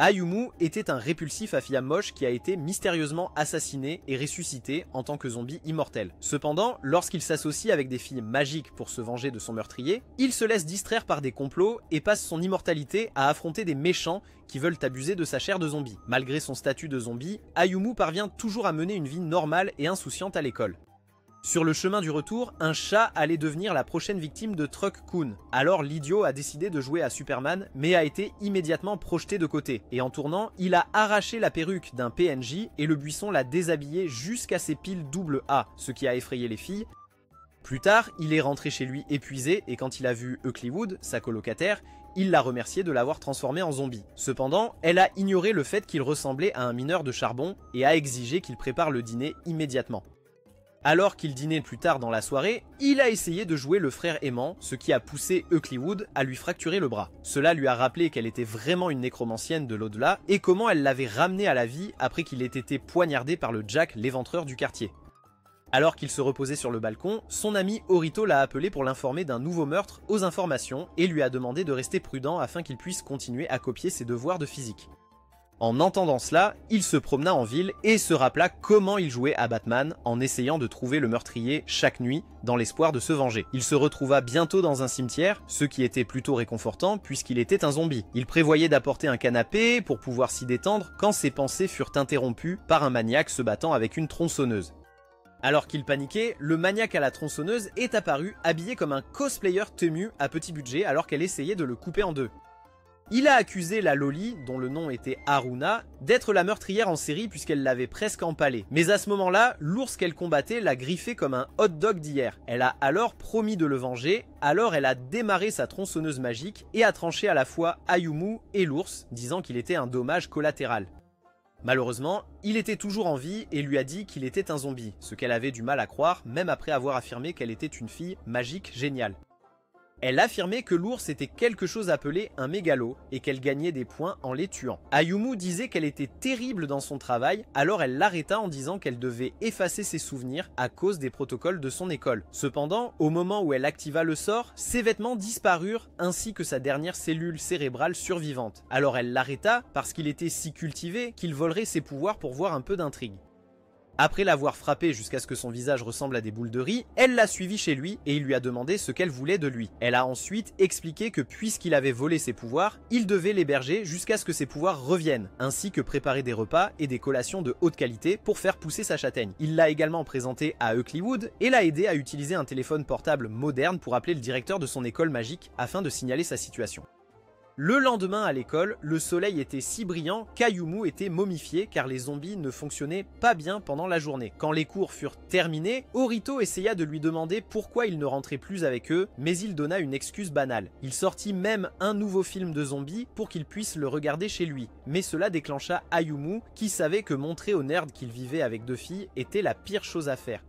Ayumu était un répulsif à fille moche qui a été mystérieusement assassiné et ressuscité en tant que zombie immortel. Cependant, lorsqu'il s'associe avec des filles magiques pour se venger de son meurtrier, il se laisse distraire par des complots et passe son immortalité à affronter des méchants qui veulent abuser de sa chair de zombie. Malgré son statut de zombie, Ayumu parvient toujours à mener une vie normale et insouciante à l'école. Sur le chemin du retour, un chat allait devenir la prochaine victime de Truck-kun. Alors l'idiot a décidé de jouer à Superman, mais a été immédiatement projeté de côté. Et en tournant, il a arraché la perruque d'un PNJ et le buisson l'a déshabillé jusqu'à ses piles AA, ce qui a effrayé les filles. Plus tard, il est rentré chez lui épuisé et quand il a vu Eucliwood, sa colocataire, il l'a remercié de l'avoir transformé en zombie. Cependant, elle a ignoré le fait qu'il ressemblait à un mineur de charbon et a exigé qu'il prépare le dîner immédiatement. Alors qu'il dînait plus tard dans la soirée, il a essayé de jouer le frère aimant, ce qui a poussé Eucliwood à lui fracturer le bras. Cela lui a rappelé qu'elle était vraiment une nécromancienne de l'au-delà et comment elle l'avait ramené à la vie après qu'il ait été poignardé par le Jack, l'éventreur du quartier. Alors qu'il se reposait sur le balcon, son ami Orito l'a appelé pour l'informer d'un nouveau meurtre aux informations et lui a demandé de rester prudent afin qu'il puisse continuer à copier ses devoirs de physique. En entendant cela, il se promena en ville et se rappela comment il jouait à Batman en essayant de trouver le meurtrier chaque nuit dans l'espoir de se venger. Il se retrouva bientôt dans un cimetière, ce qui était plutôt réconfortant puisqu'il était un zombie. Il prévoyait d'apporter un canapé pour pouvoir s'y détendre quand ses pensées furent interrompues par un maniaque se battant avec une tronçonneuse. Alors qu'il paniquait, le maniaque à la tronçonneuse est apparu habillé comme un cosplayer Temu à petit budget alors qu'elle essayait de le couper en deux. Il a accusé la Loli, dont le nom était Haruna, d'être la meurtrière en série puisqu'elle l'avait presque empalée. Mais à ce moment-là, l'ours qu'elle combattait l'a griffé comme un hot dog d'hier. Elle a alors promis de le venger, alors elle a démarré sa tronçonneuse magique et a tranché à la fois Ayumu et l'ours, disant qu'il était un dommage collatéral. Malheureusement, il était toujours en vie et lui a dit qu'il était un zombie, ce qu'elle avait du mal à croire même après avoir affirmé qu'elle était une fille magique géniale. Elle affirmait que l'ours était quelque chose appelé un mégalo et qu'elle gagnait des points en les tuant. Ayumu disait qu'elle était terrible dans son travail, alors elle l'arrêta en disant qu'elle devait effacer ses souvenirs à cause des protocoles de son école. Cependant, au moment où elle activa le sort, ses vêtements disparurent ainsi que sa dernière cellule cérébrale survivante. Alors elle l'arrêta parce qu'il était si cultivé qu'il volerait ses pouvoirs pour voir un peu d'intrigue. Après l'avoir frappé jusqu'à ce que son visage ressemble à des boules de riz, elle l'a suivi chez lui et il lui a demandé ce qu'elle voulait de lui. Elle a ensuite expliqué que puisqu'il avait volé ses pouvoirs, il devait l'héberger jusqu'à ce que ses pouvoirs reviennent, ainsi que préparer des repas et des collations de haute qualité pour faire pousser sa châtaigne. Il l'a également présenté à Eucliwood et l'a aidé à utiliser un téléphone portable moderne pour appeler le directeur de son école magique afin de signaler sa situation. Le lendemain à l'école, le soleil était si brillant qu'Ayumu était momifié car les zombies ne fonctionnaient pas bien pendant la journée. Quand les cours furent terminés, Orito essaya de lui demander pourquoi il ne rentrait plus avec eux, mais il donna une excuse banale. Il sortit même un nouveau film de zombies pour qu'il puisse le regarder chez lui, mais cela déclencha Ayumu qui savait que montrer aux nerds qu'il vivait avec deux filles était la pire chose à faire.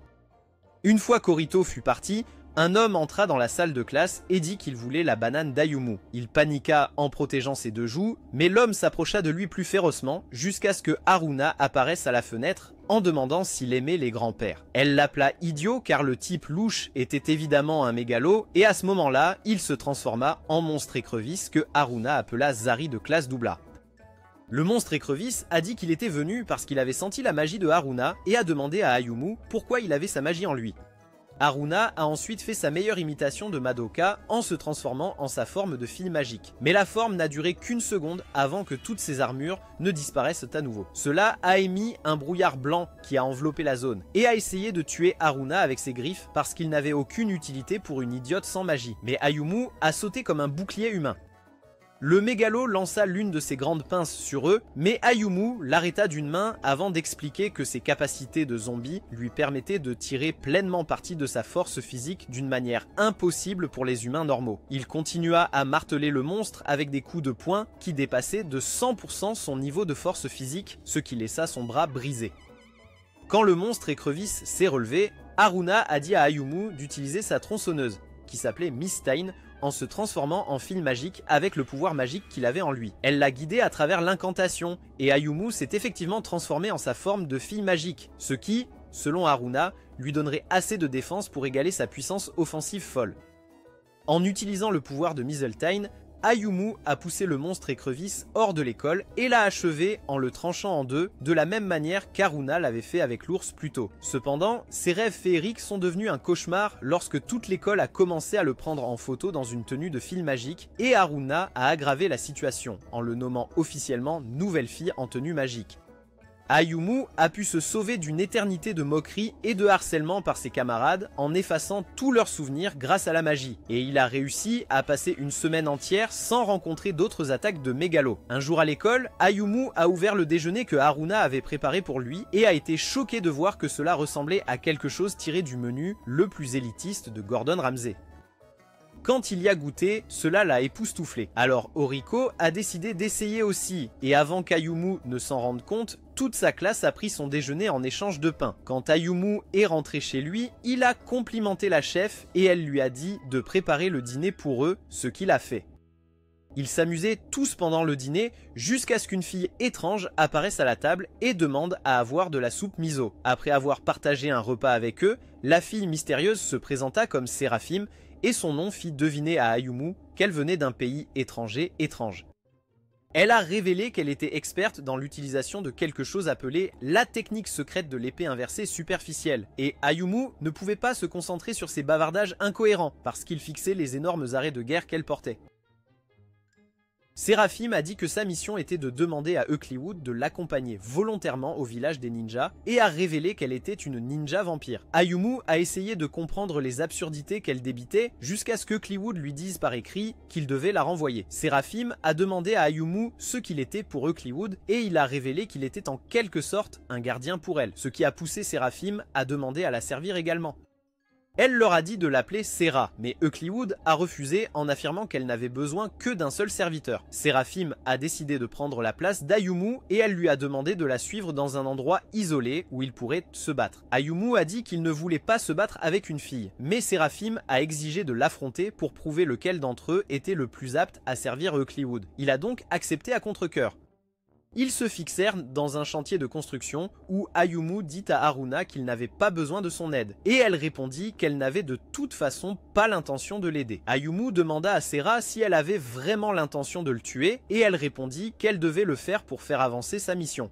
Une fois qu'Orito fut parti, un homme entra dans la salle de classe et dit qu'il voulait la banane d'Ayumu. Il paniqua en protégeant ses deux joues, mais l'homme s'approcha de lui plus férocement jusqu'à ce que Haruna apparaisse à la fenêtre en demandant s'il aimait les grands-pères. Elle l'appela idiot car le type louche était évidemment un mégalo et à ce moment-là, il se transforma en monstre écrevisse que Haruna appela Zari de classe AA. Le monstre écrevisse a dit qu'il était venu parce qu'il avait senti la magie de Haruna et a demandé à Ayumu pourquoi il avait sa magie en lui. Haruna a ensuite fait sa meilleure imitation de Madoka en se transformant en sa forme de fille magique. Mais la forme n'a duré qu'une seconde avant que toutes ses armures ne disparaissent à nouveau. Cela a émis un brouillard blanc qui a enveloppé la zone et a essayé de tuer Haruna avec ses griffes parce qu'il n'avait aucune utilité pour une idiote sans magie. Mais Ayumu a sauté comme un bouclier humain. Le mégalo lança l'une de ses grandes pinces sur eux, mais Ayumu l'arrêta d'une main avant d'expliquer que ses capacités de zombie lui permettaient de tirer pleinement parti de sa force physique d'une manière impossible pour les humains normaux. Il continua à marteler le monstre avec des coups de poing qui dépassaient de 100% son niveau de force physique, ce qui laissa son bras brisé. Quand le monstre écrevisse s'est relevé, Haruna a dit à Ayumu d'utiliser sa tronçonneuse, qui s'appelait Mistane, en se transformant en fille magique avec le pouvoir magique qu'il avait en lui. Elle l'a guidé à travers l'incantation, et Ayumu s'est effectivement transformé en sa forme de fille magique, ce qui, selon Haruna, lui donnerait assez de défense pour égaler sa puissance offensive folle. En utilisant le pouvoir de Mistane, Ayumu a poussé le monstre écrevisse hors de l'école et l'a achevé en le tranchant en deux, de la même manière qu'Haruna l'avait fait avec l'ours plus tôt. Cependant, ces rêves féeriques sont devenus un cauchemar lorsque toute l'école a commencé à le prendre en photo dans une tenue de fille magique, et Haruna a aggravé la situation en le nommant officiellement nouvelle fille en tenue magique. Ayumu a pu se sauver d'une éternité de moqueries et de harcèlement par ses camarades en effaçant tous leurs souvenirs grâce à la magie. Et il a réussi à passer une semaine entière sans rencontrer d'autres attaques de mégalos. Un jour à l'école, Ayumu a ouvert le déjeuner que Haruna avait préparé pour lui et a été choqué de voir que cela ressemblait à quelque chose tiré du menu le plus élitiste de Gordon Ramsay. Quand il y a goûté, cela l'a époustouflé. Alors Oriko a décidé d'essayer aussi, et avant qu'Ayumu ne s'en rende compte, toute sa classe a pris son déjeuner en échange de pain. Quand Ayumu est rentré chez lui, il a complimenté la chef et elle lui a dit de préparer le dîner pour eux, ce qu'il a fait. Ils s'amusaient tous pendant le dîner jusqu'à ce qu'une fille étrange apparaisse à la table et demande à avoir de la soupe miso. Après avoir partagé un repas avec eux, la fille mystérieuse se présenta comme Séraphim et son nom fit deviner à Ayumu qu'elle venait d'un pays étranger étrange. Elle a révélé qu'elle était experte dans l'utilisation de quelque chose appelé la technique secrète de l'épée inversée superficielle, et Ayumu ne pouvait pas se concentrer sur ses bavardages incohérents parce qu'il fixait les énormes arrêts de guerre qu'elle portait. Séraphim a dit que sa mission était de demander à Eucliwood de l'accompagner volontairement au village des ninjas et a révélé qu'elle était une ninja vampire. Ayumu a essayé de comprendre les absurdités qu'elle débitait jusqu'à ce qu'Eucliwood lui dise par écrit qu'il devait la renvoyer. Séraphim a demandé à Ayumu ce qu'il était pour Eucliwood et il a révélé qu'il était en quelque sorte un gardien pour elle, ce qui a poussé Séraphim à demander à la servir également. Elle leur a dit de l'appeler Sera, mais Eucliwood a refusé en affirmant qu'elle n'avait besoin que d'un seul serviteur. Séraphim a décidé de prendre la place d'Ayumu et elle lui a demandé de la suivre dans un endroit isolé où il pourrait se battre. Ayumu a dit qu'il ne voulait pas se battre avec une fille, mais Séraphim a exigé de l'affronter pour prouver lequel d'entre eux était le plus apte à servir Eucliwood. Il a donc accepté à contre-cœur. Ils se fixèrent dans un chantier de construction où Ayumu dit à Haruna qu'il n'avait pas besoin de son aide, et elle répondit qu'elle n'avait de toute façon pas l'intention de l'aider. Ayumu demanda à Sera si elle avait vraiment l'intention de le tuer, et elle répondit qu'elle devait le faire pour faire avancer sa mission.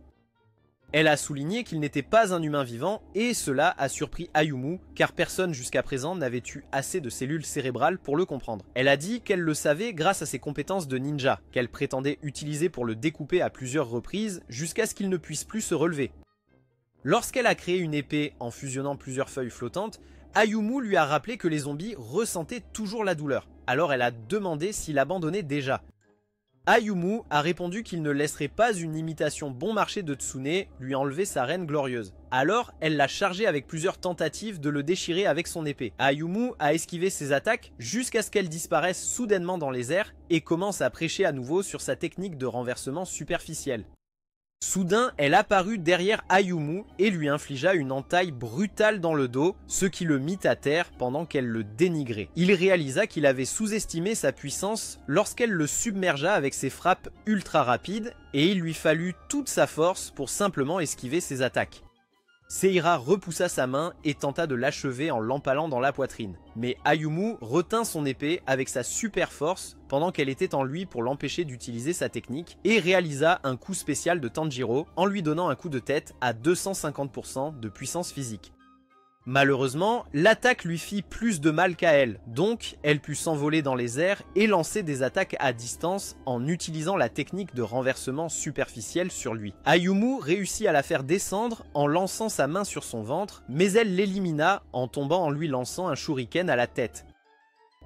Elle a souligné qu'il n'était pas un humain vivant et cela a surpris Ayumu car personne jusqu'à présent n'avait eu assez de cellules cérébrales pour le comprendre. Elle a dit qu'elle le savait grâce à ses compétences de ninja, qu'elle prétendait utiliser pour le découper à plusieurs reprises jusqu'à ce qu'il ne puisse plus se relever. Lorsqu'elle a créé une épée en fusionnant plusieurs feuilles flottantes, Ayumu lui a rappelé que les zombies ressentaient toujours la douleur. Alors elle a demandé s'il abandonnait déjà. Ayumu a répondu qu'il ne laisserait pas une imitation bon marché de Tsune lui enlever sa reine glorieuse. Alors, elle l'a chargé avec plusieurs tentatives de le déchirer avec son épée. Ayumu a esquivé ses attaques jusqu'à ce qu'elle disparaisse soudainement dans les airs et commence à prêcher à nouveau sur sa technique de renversement superficiel. Soudain, elle apparut derrière Ayumu et lui infligea une entaille brutale dans le dos, ce qui le mit à terre pendant qu'elle le dénigrait. Il réalisa qu'il avait sous-estimé sa puissance lorsqu'elle le submergea avec ses frappes ultra rapides et il lui fallut toute sa force pour simplement esquiver ses attaques. Seira repoussa sa main et tenta de l'achever en l'empalant dans la poitrine. Mais Ayumu retint son épée avec sa super force pendant qu'elle était en lui pour l'empêcher d'utiliser sa technique et réalisa un coup spécial de Tanjiro en lui donnant un coup de tête à 250% de puissance physique. Malheureusement, l'attaque lui fit plus de mal qu'à elle, donc elle put s'envoler dans les airs et lancer des attaques à distance en utilisant la technique de renversement superficiel sur lui. Ayumu réussit à la faire descendre en lançant sa main sur son ventre, mais elle l'élimina en tombant en lui lançant un shuriken à la tête.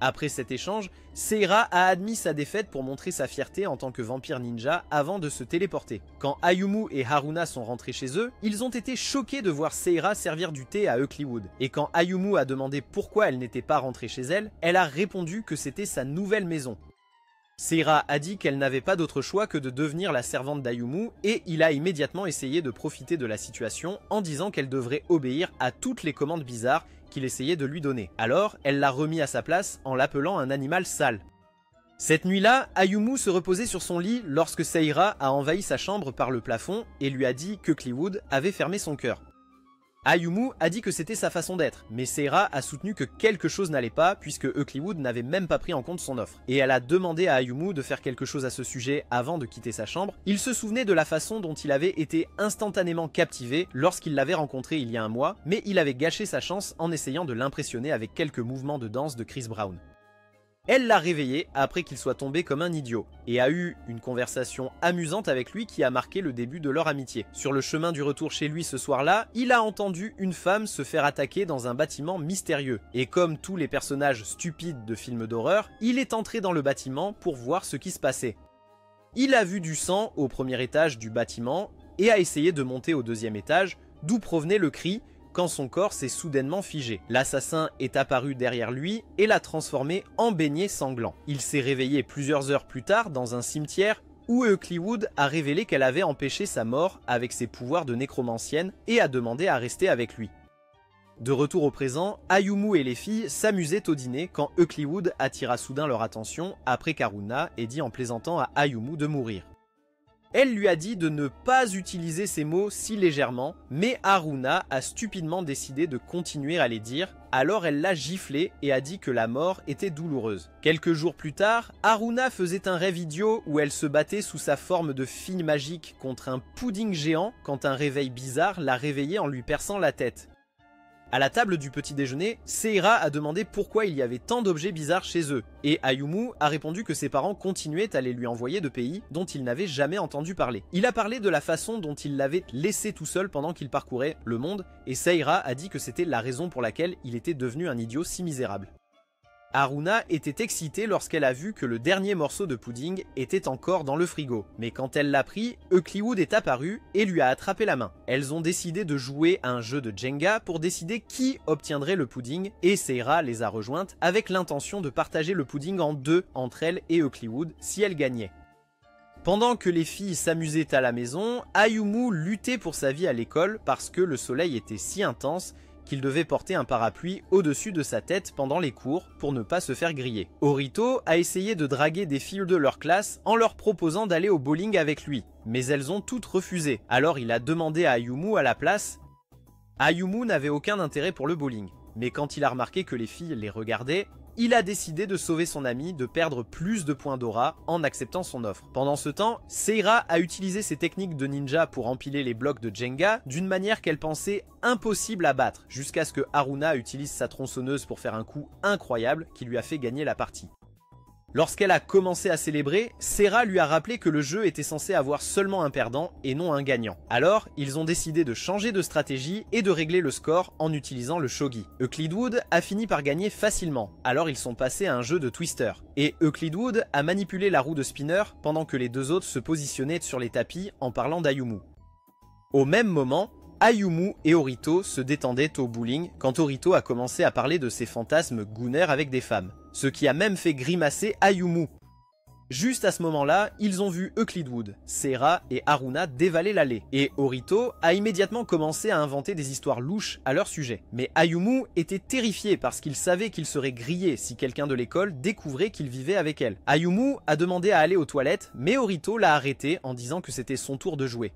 Après cet échange, Seira a admis sa défaite pour montrer sa fierté en tant que vampire ninja avant de se téléporter. Quand Ayumu et Haruna sont rentrés chez eux, ils ont été choqués de voir Seira servir du thé à Eucliwood. Et quand Ayumu a demandé pourquoi elle n'était pas rentrée chez elle, elle a répondu que c'était sa nouvelle maison. Seira a dit qu'elle n'avait pas d'autre choix que de devenir la servante d'Ayumu et il a immédiatement essayé de profiter de la situation en disant qu'elle devrait obéir à toutes les commandes bizarres qu'il essayait de lui donner. Alors, elle l'a remis à sa place en l'appelant un animal sale. Cette nuit-là, Ayumu se reposait sur son lit lorsque Seira a envahi sa chambre par le plafond et lui a dit qu'Eucliwood avait fermé son cœur. Ayumu a dit que c'était sa façon d'être, mais Seira a soutenu que quelque chose n'allait pas puisque Eucliwood n'avait même pas pris en compte son offre. Et elle a demandé à Ayumu de faire quelque chose à ce sujet avant de quitter sa chambre. Il se souvenait de la façon dont il avait été instantanément captivé lorsqu'il l'avait rencontré il y a un mois, mais il avait gâché sa chance en essayant de l'impressionner avec quelques mouvements de danse de Chris Brown. Elle l'a réveillé après qu'il soit tombé comme un idiot, et a eu une conversation amusante avec lui qui a marqué le début de leur amitié. Sur le chemin du retour chez lui ce soir-là, il a entendu une femme se faire attaquer dans un bâtiment mystérieux, et comme tous les personnages stupides de films d'horreur, il est entré dans le bâtiment pour voir ce qui se passait. Il a vu du sang au premier étage du bâtiment, et a essayé de monter au deuxième étage, d'où provenait le cri, quand son corps s'est soudainement figé. L'assassin est apparu derrière lui et l'a transformé en beignet sanglant. Il s'est réveillé plusieurs heures plus tard dans un cimetière où Eucliwood a révélé qu'elle avait empêché sa mort avec ses pouvoirs de nécromancienne et a demandé à rester avec lui. De retour au présent, Ayumu et les filles s'amusaient au dîner quand Eucliwood attira soudain leur attention après qu'Haruna ait dit en plaisantant à Ayumu de mourir. Elle lui a dit de ne pas utiliser ces mots si légèrement, mais Haruna a stupidement décidé de continuer à les dire, alors elle l'a giflé et a dit que la mort était douloureuse. Quelques jours plus tard, Haruna faisait un rêve idiot où elle se battait sous sa forme de fille magique contre un pudding géant quand un réveil bizarre l'a réveillée en lui perçant la tête. À la table du petit déjeuner, Seira a demandé pourquoi il y avait tant d'objets bizarres chez eux, et Ayumu a répondu que ses parents continuaient à les lui envoyer de pays dont il n'avait jamais entendu parler. Il a parlé de la façon dont il l'avait laissé tout seul pendant qu'il parcourait le monde, et Seira a dit que c'était la raison pour laquelle il était devenu un idiot si misérable. Haruna était excitée lorsqu'elle a vu que le dernier morceau de pudding était encore dans le frigo. Mais quand elle l'a pris, Eucliwood est apparu et lui a attrapé la main. Elles ont décidé de jouer à un jeu de Jenga pour décider qui obtiendrait le pudding et Seira les a rejointes avec l'intention de partager le pudding en deux entre elle et Eucliwood si elle gagnait. Pendant que les filles s'amusaient à la maison, Ayumu luttait pour sa vie à l'école parce que le soleil était si intense qu'il devait porter un parapluie au-dessus de sa tête pendant les cours pour ne pas se faire griller. Orito a essayé de draguer des filles de leur classe en leur proposant d'aller au bowling avec lui, mais elles ont toutes refusé. Alors il a demandé à Ayumu à la place. Ayumu n'avait aucun intérêt pour le bowling, mais quand il a remarqué que les filles les regardaient, il a décidé de sauver son ami de perdre plus de points d'aura en acceptant son offre. Pendant ce temps, Seira a utilisé ses techniques de ninja pour empiler les blocs de Jenga d'une manière qu'elle pensait impossible à battre, jusqu'à ce que Haruna utilise sa tronçonneuse pour faire un coup incroyable qui lui a fait gagner la partie. Lorsqu'elle a commencé à célébrer, Seira lui a rappelé que le jeu était censé avoir seulement un perdant et non un gagnant. Alors, ils ont décidé de changer de stratégie et de régler le score en utilisant le shogi. Eucliwood a fini par gagner facilement, alors ils sont passés à un jeu de twister. Et Eucliwood a manipulé la roue de spinner pendant que les deux autres se positionnaient sur les tapis en parlant d'Ayumu. Au même moment, Ayumu et Orito se détendaient au bowling quand Orito a commencé à parler de ses fantasmes Gunner avec des femmes, ce qui a même fait grimacer Ayumu. Juste à ce moment-là, ils ont vu Eucliwood, Seira et Haruna dévaler l'allée, et Orito a immédiatement commencé à inventer des histoires louches à leur sujet. Mais Ayumu était terrifié parce qu'il savait qu'il serait grillé si quelqu'un de l'école découvrait qu'il vivait avec elle. Ayumu a demandé à aller aux toilettes, mais Orito l'a arrêté en disant que c'était son tour de jouer.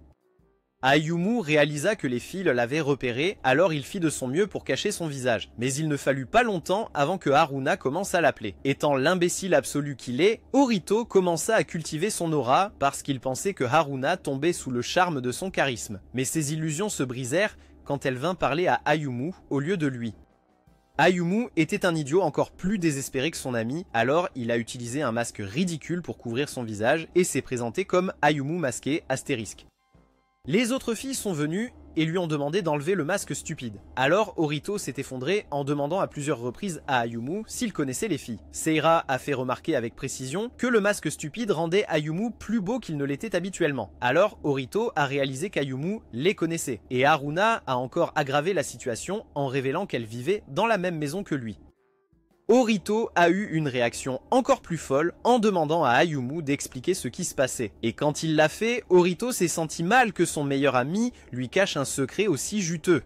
Ayumu réalisa que les filles l'avaient repéré, alors il fit de son mieux pour cacher son visage. Mais il ne fallut pas longtemps avant que Haruna commence à l'appeler. Étant l'imbécile absolu qu'il est, Orito commença à cultiver son aura parce qu'il pensait que Haruna tombait sous le charme de son charisme. Mais ses illusions se brisèrent quand elle vint parler à Ayumu au lieu de lui. Ayumu était un idiot encore plus désespéré que son ami, alors il a utilisé un masque ridicule pour couvrir son visage et s'est présenté comme Ayumu masqué astérisque. Les autres filles sont venues et lui ont demandé d'enlever le masque stupide. Alors Orito s'est effondré en demandant à plusieurs reprises à Ayumu s'il connaissait les filles. Seira a fait remarquer avec précision que le masque stupide rendait Ayumu plus beau qu'il ne l'était habituellement. Alors Orito a réalisé qu'Ayumu les connaissait. Et Haruna a encore aggravé la situation en révélant qu'elle vivait dans la même maison que lui. Orito a eu une réaction encore plus folle en demandant à Ayumu d'expliquer ce qui se passait. Et quand il l'a fait, Orito s'est senti mal que son meilleur ami lui cache un secret aussi juteux.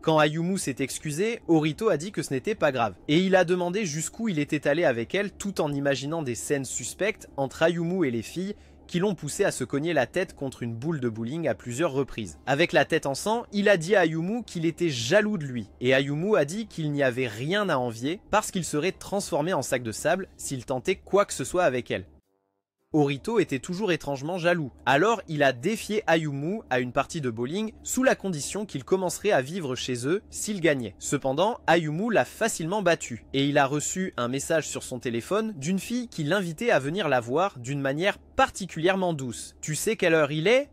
Quand Ayumu s'est excusé, Orito a dit que ce n'était pas grave. Et il a demandé jusqu'où il était allé avec elle tout en imaginant des scènes suspectes entre Ayumu et les filles qui l'ont poussé à se cogner la tête contre une boule de bowling à plusieurs reprises. Avec la tête en sang, il a dit à Ayumu qu'il était jaloux de lui, et Ayumu a dit qu'il n'y avait rien à envier parce qu'il serait transformé en sac de sable s'il tentait quoi que ce soit avec elle. Orito était toujours étrangement jaloux, alors il a défié Ayumu à une partie de bowling sous la condition qu'il commencerait à vivre chez eux s'il gagnait. Cependant, Ayumu l'a facilement battu, et il a reçu un message sur son téléphone d'une fille qui l'invitait à venir la voir d'une manière particulièrement douce. « Tu sais quelle heure il est ?»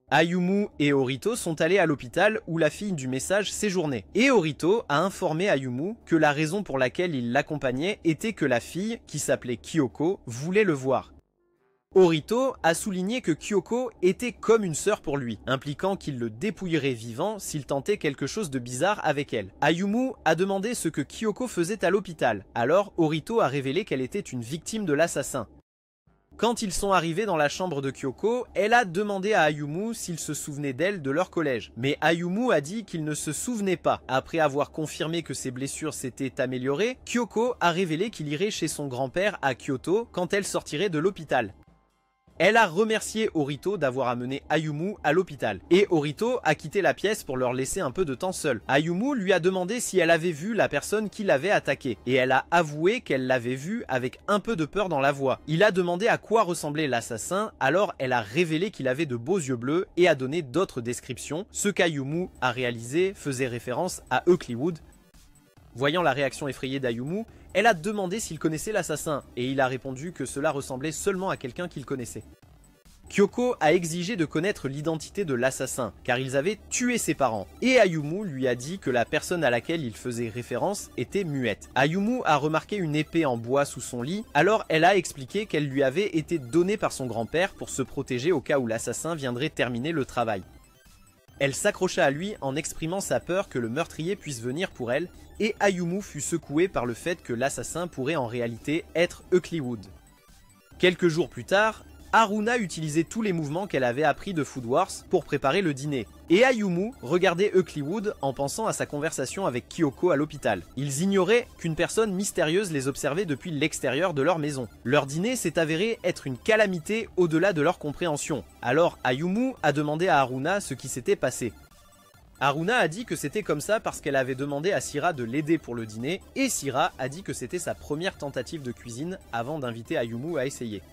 Ayumu et Orito sont allés à l'hôpital où la fille du message séjournait. Et Orito a informé Ayumu que la raison pour laquelle il l'accompagnait était que la fille, qui s'appelait Kyoko, voulait le voir. Orito a souligné que Kyoko était comme une sœur pour lui, impliquant qu'il le dépouillerait vivant s'il tentait quelque chose de bizarre avec elle. Ayumu a demandé ce que Kyoko faisait à l'hôpital, alors Orito a révélé qu'elle était une victime de l'assassin. Quand ils sont arrivés dans la chambre de Kyoko, elle a demandé à Ayumu s'il se souvenait d'elle de leur collège. Mais Ayumu a dit qu'il ne se souvenait pas. Après avoir confirmé que ses blessures s'étaient améliorées, Kyoko a révélé qu'il irait chez son grand-père à Kyoto quand elle sortirait de l'hôpital. Elle a remercié Orito d'avoir amené Ayumu à l'hôpital. Et Orito a quitté la pièce pour leur laisser un peu de temps seul. Ayumu lui a demandé si elle avait vu la personne qui l'avait attaqué. Et elle a avoué qu'elle l'avait vu avec un peu de peur dans la voix. Il a demandé à quoi ressemblait l'assassin, alors elle a révélé qu'il avait de beaux yeux bleus et a donné d'autres descriptions. Ce qu'Ayumu a réalisé faisait référence à Eucliwood. Voyant la réaction effrayée d'Ayumu, elle a demandé s'il connaissait l'assassin, et il a répondu que cela ressemblait seulement à quelqu'un qu'il connaissait. Kyoko a exigé de connaître l'identité de l'assassin, car ils avaient tué ses parents, et Ayumu lui a dit que la personne à laquelle il faisait référence était muette. Ayumu a remarqué une épée en bois sous son lit, alors elle a expliqué qu'elle lui avait été donnée par son grand-père pour se protéger au cas où l'assassin viendrait terminer le travail. Elle s'accrocha à lui en exprimant sa peur que le meurtrier puisse venir pour elle, et Ayumu fut secouée par le fait que l'assassin pourrait en réalité être Eucliwood. Quelques jours plus tard, Haruna utilisait tous les mouvements qu'elle avait appris de Food Wars pour préparer le dîner, et Ayumu regardait Eucliwood en pensant à sa conversation avec Kyoko à l'hôpital. Ils ignoraient qu'une personne mystérieuse les observait depuis l'extérieur de leur maison. Leur dîner s'est avéré être une calamité au-delà de leur compréhension, alors Ayumu a demandé à Haruna ce qui s'était passé. Haruna a dit que c'était comme ça parce qu'elle avait demandé à Syrah de l'aider pour le dîner, et Syrah a dit que c'était sa première tentative de cuisine avant d'inviter Ayumu à essayer.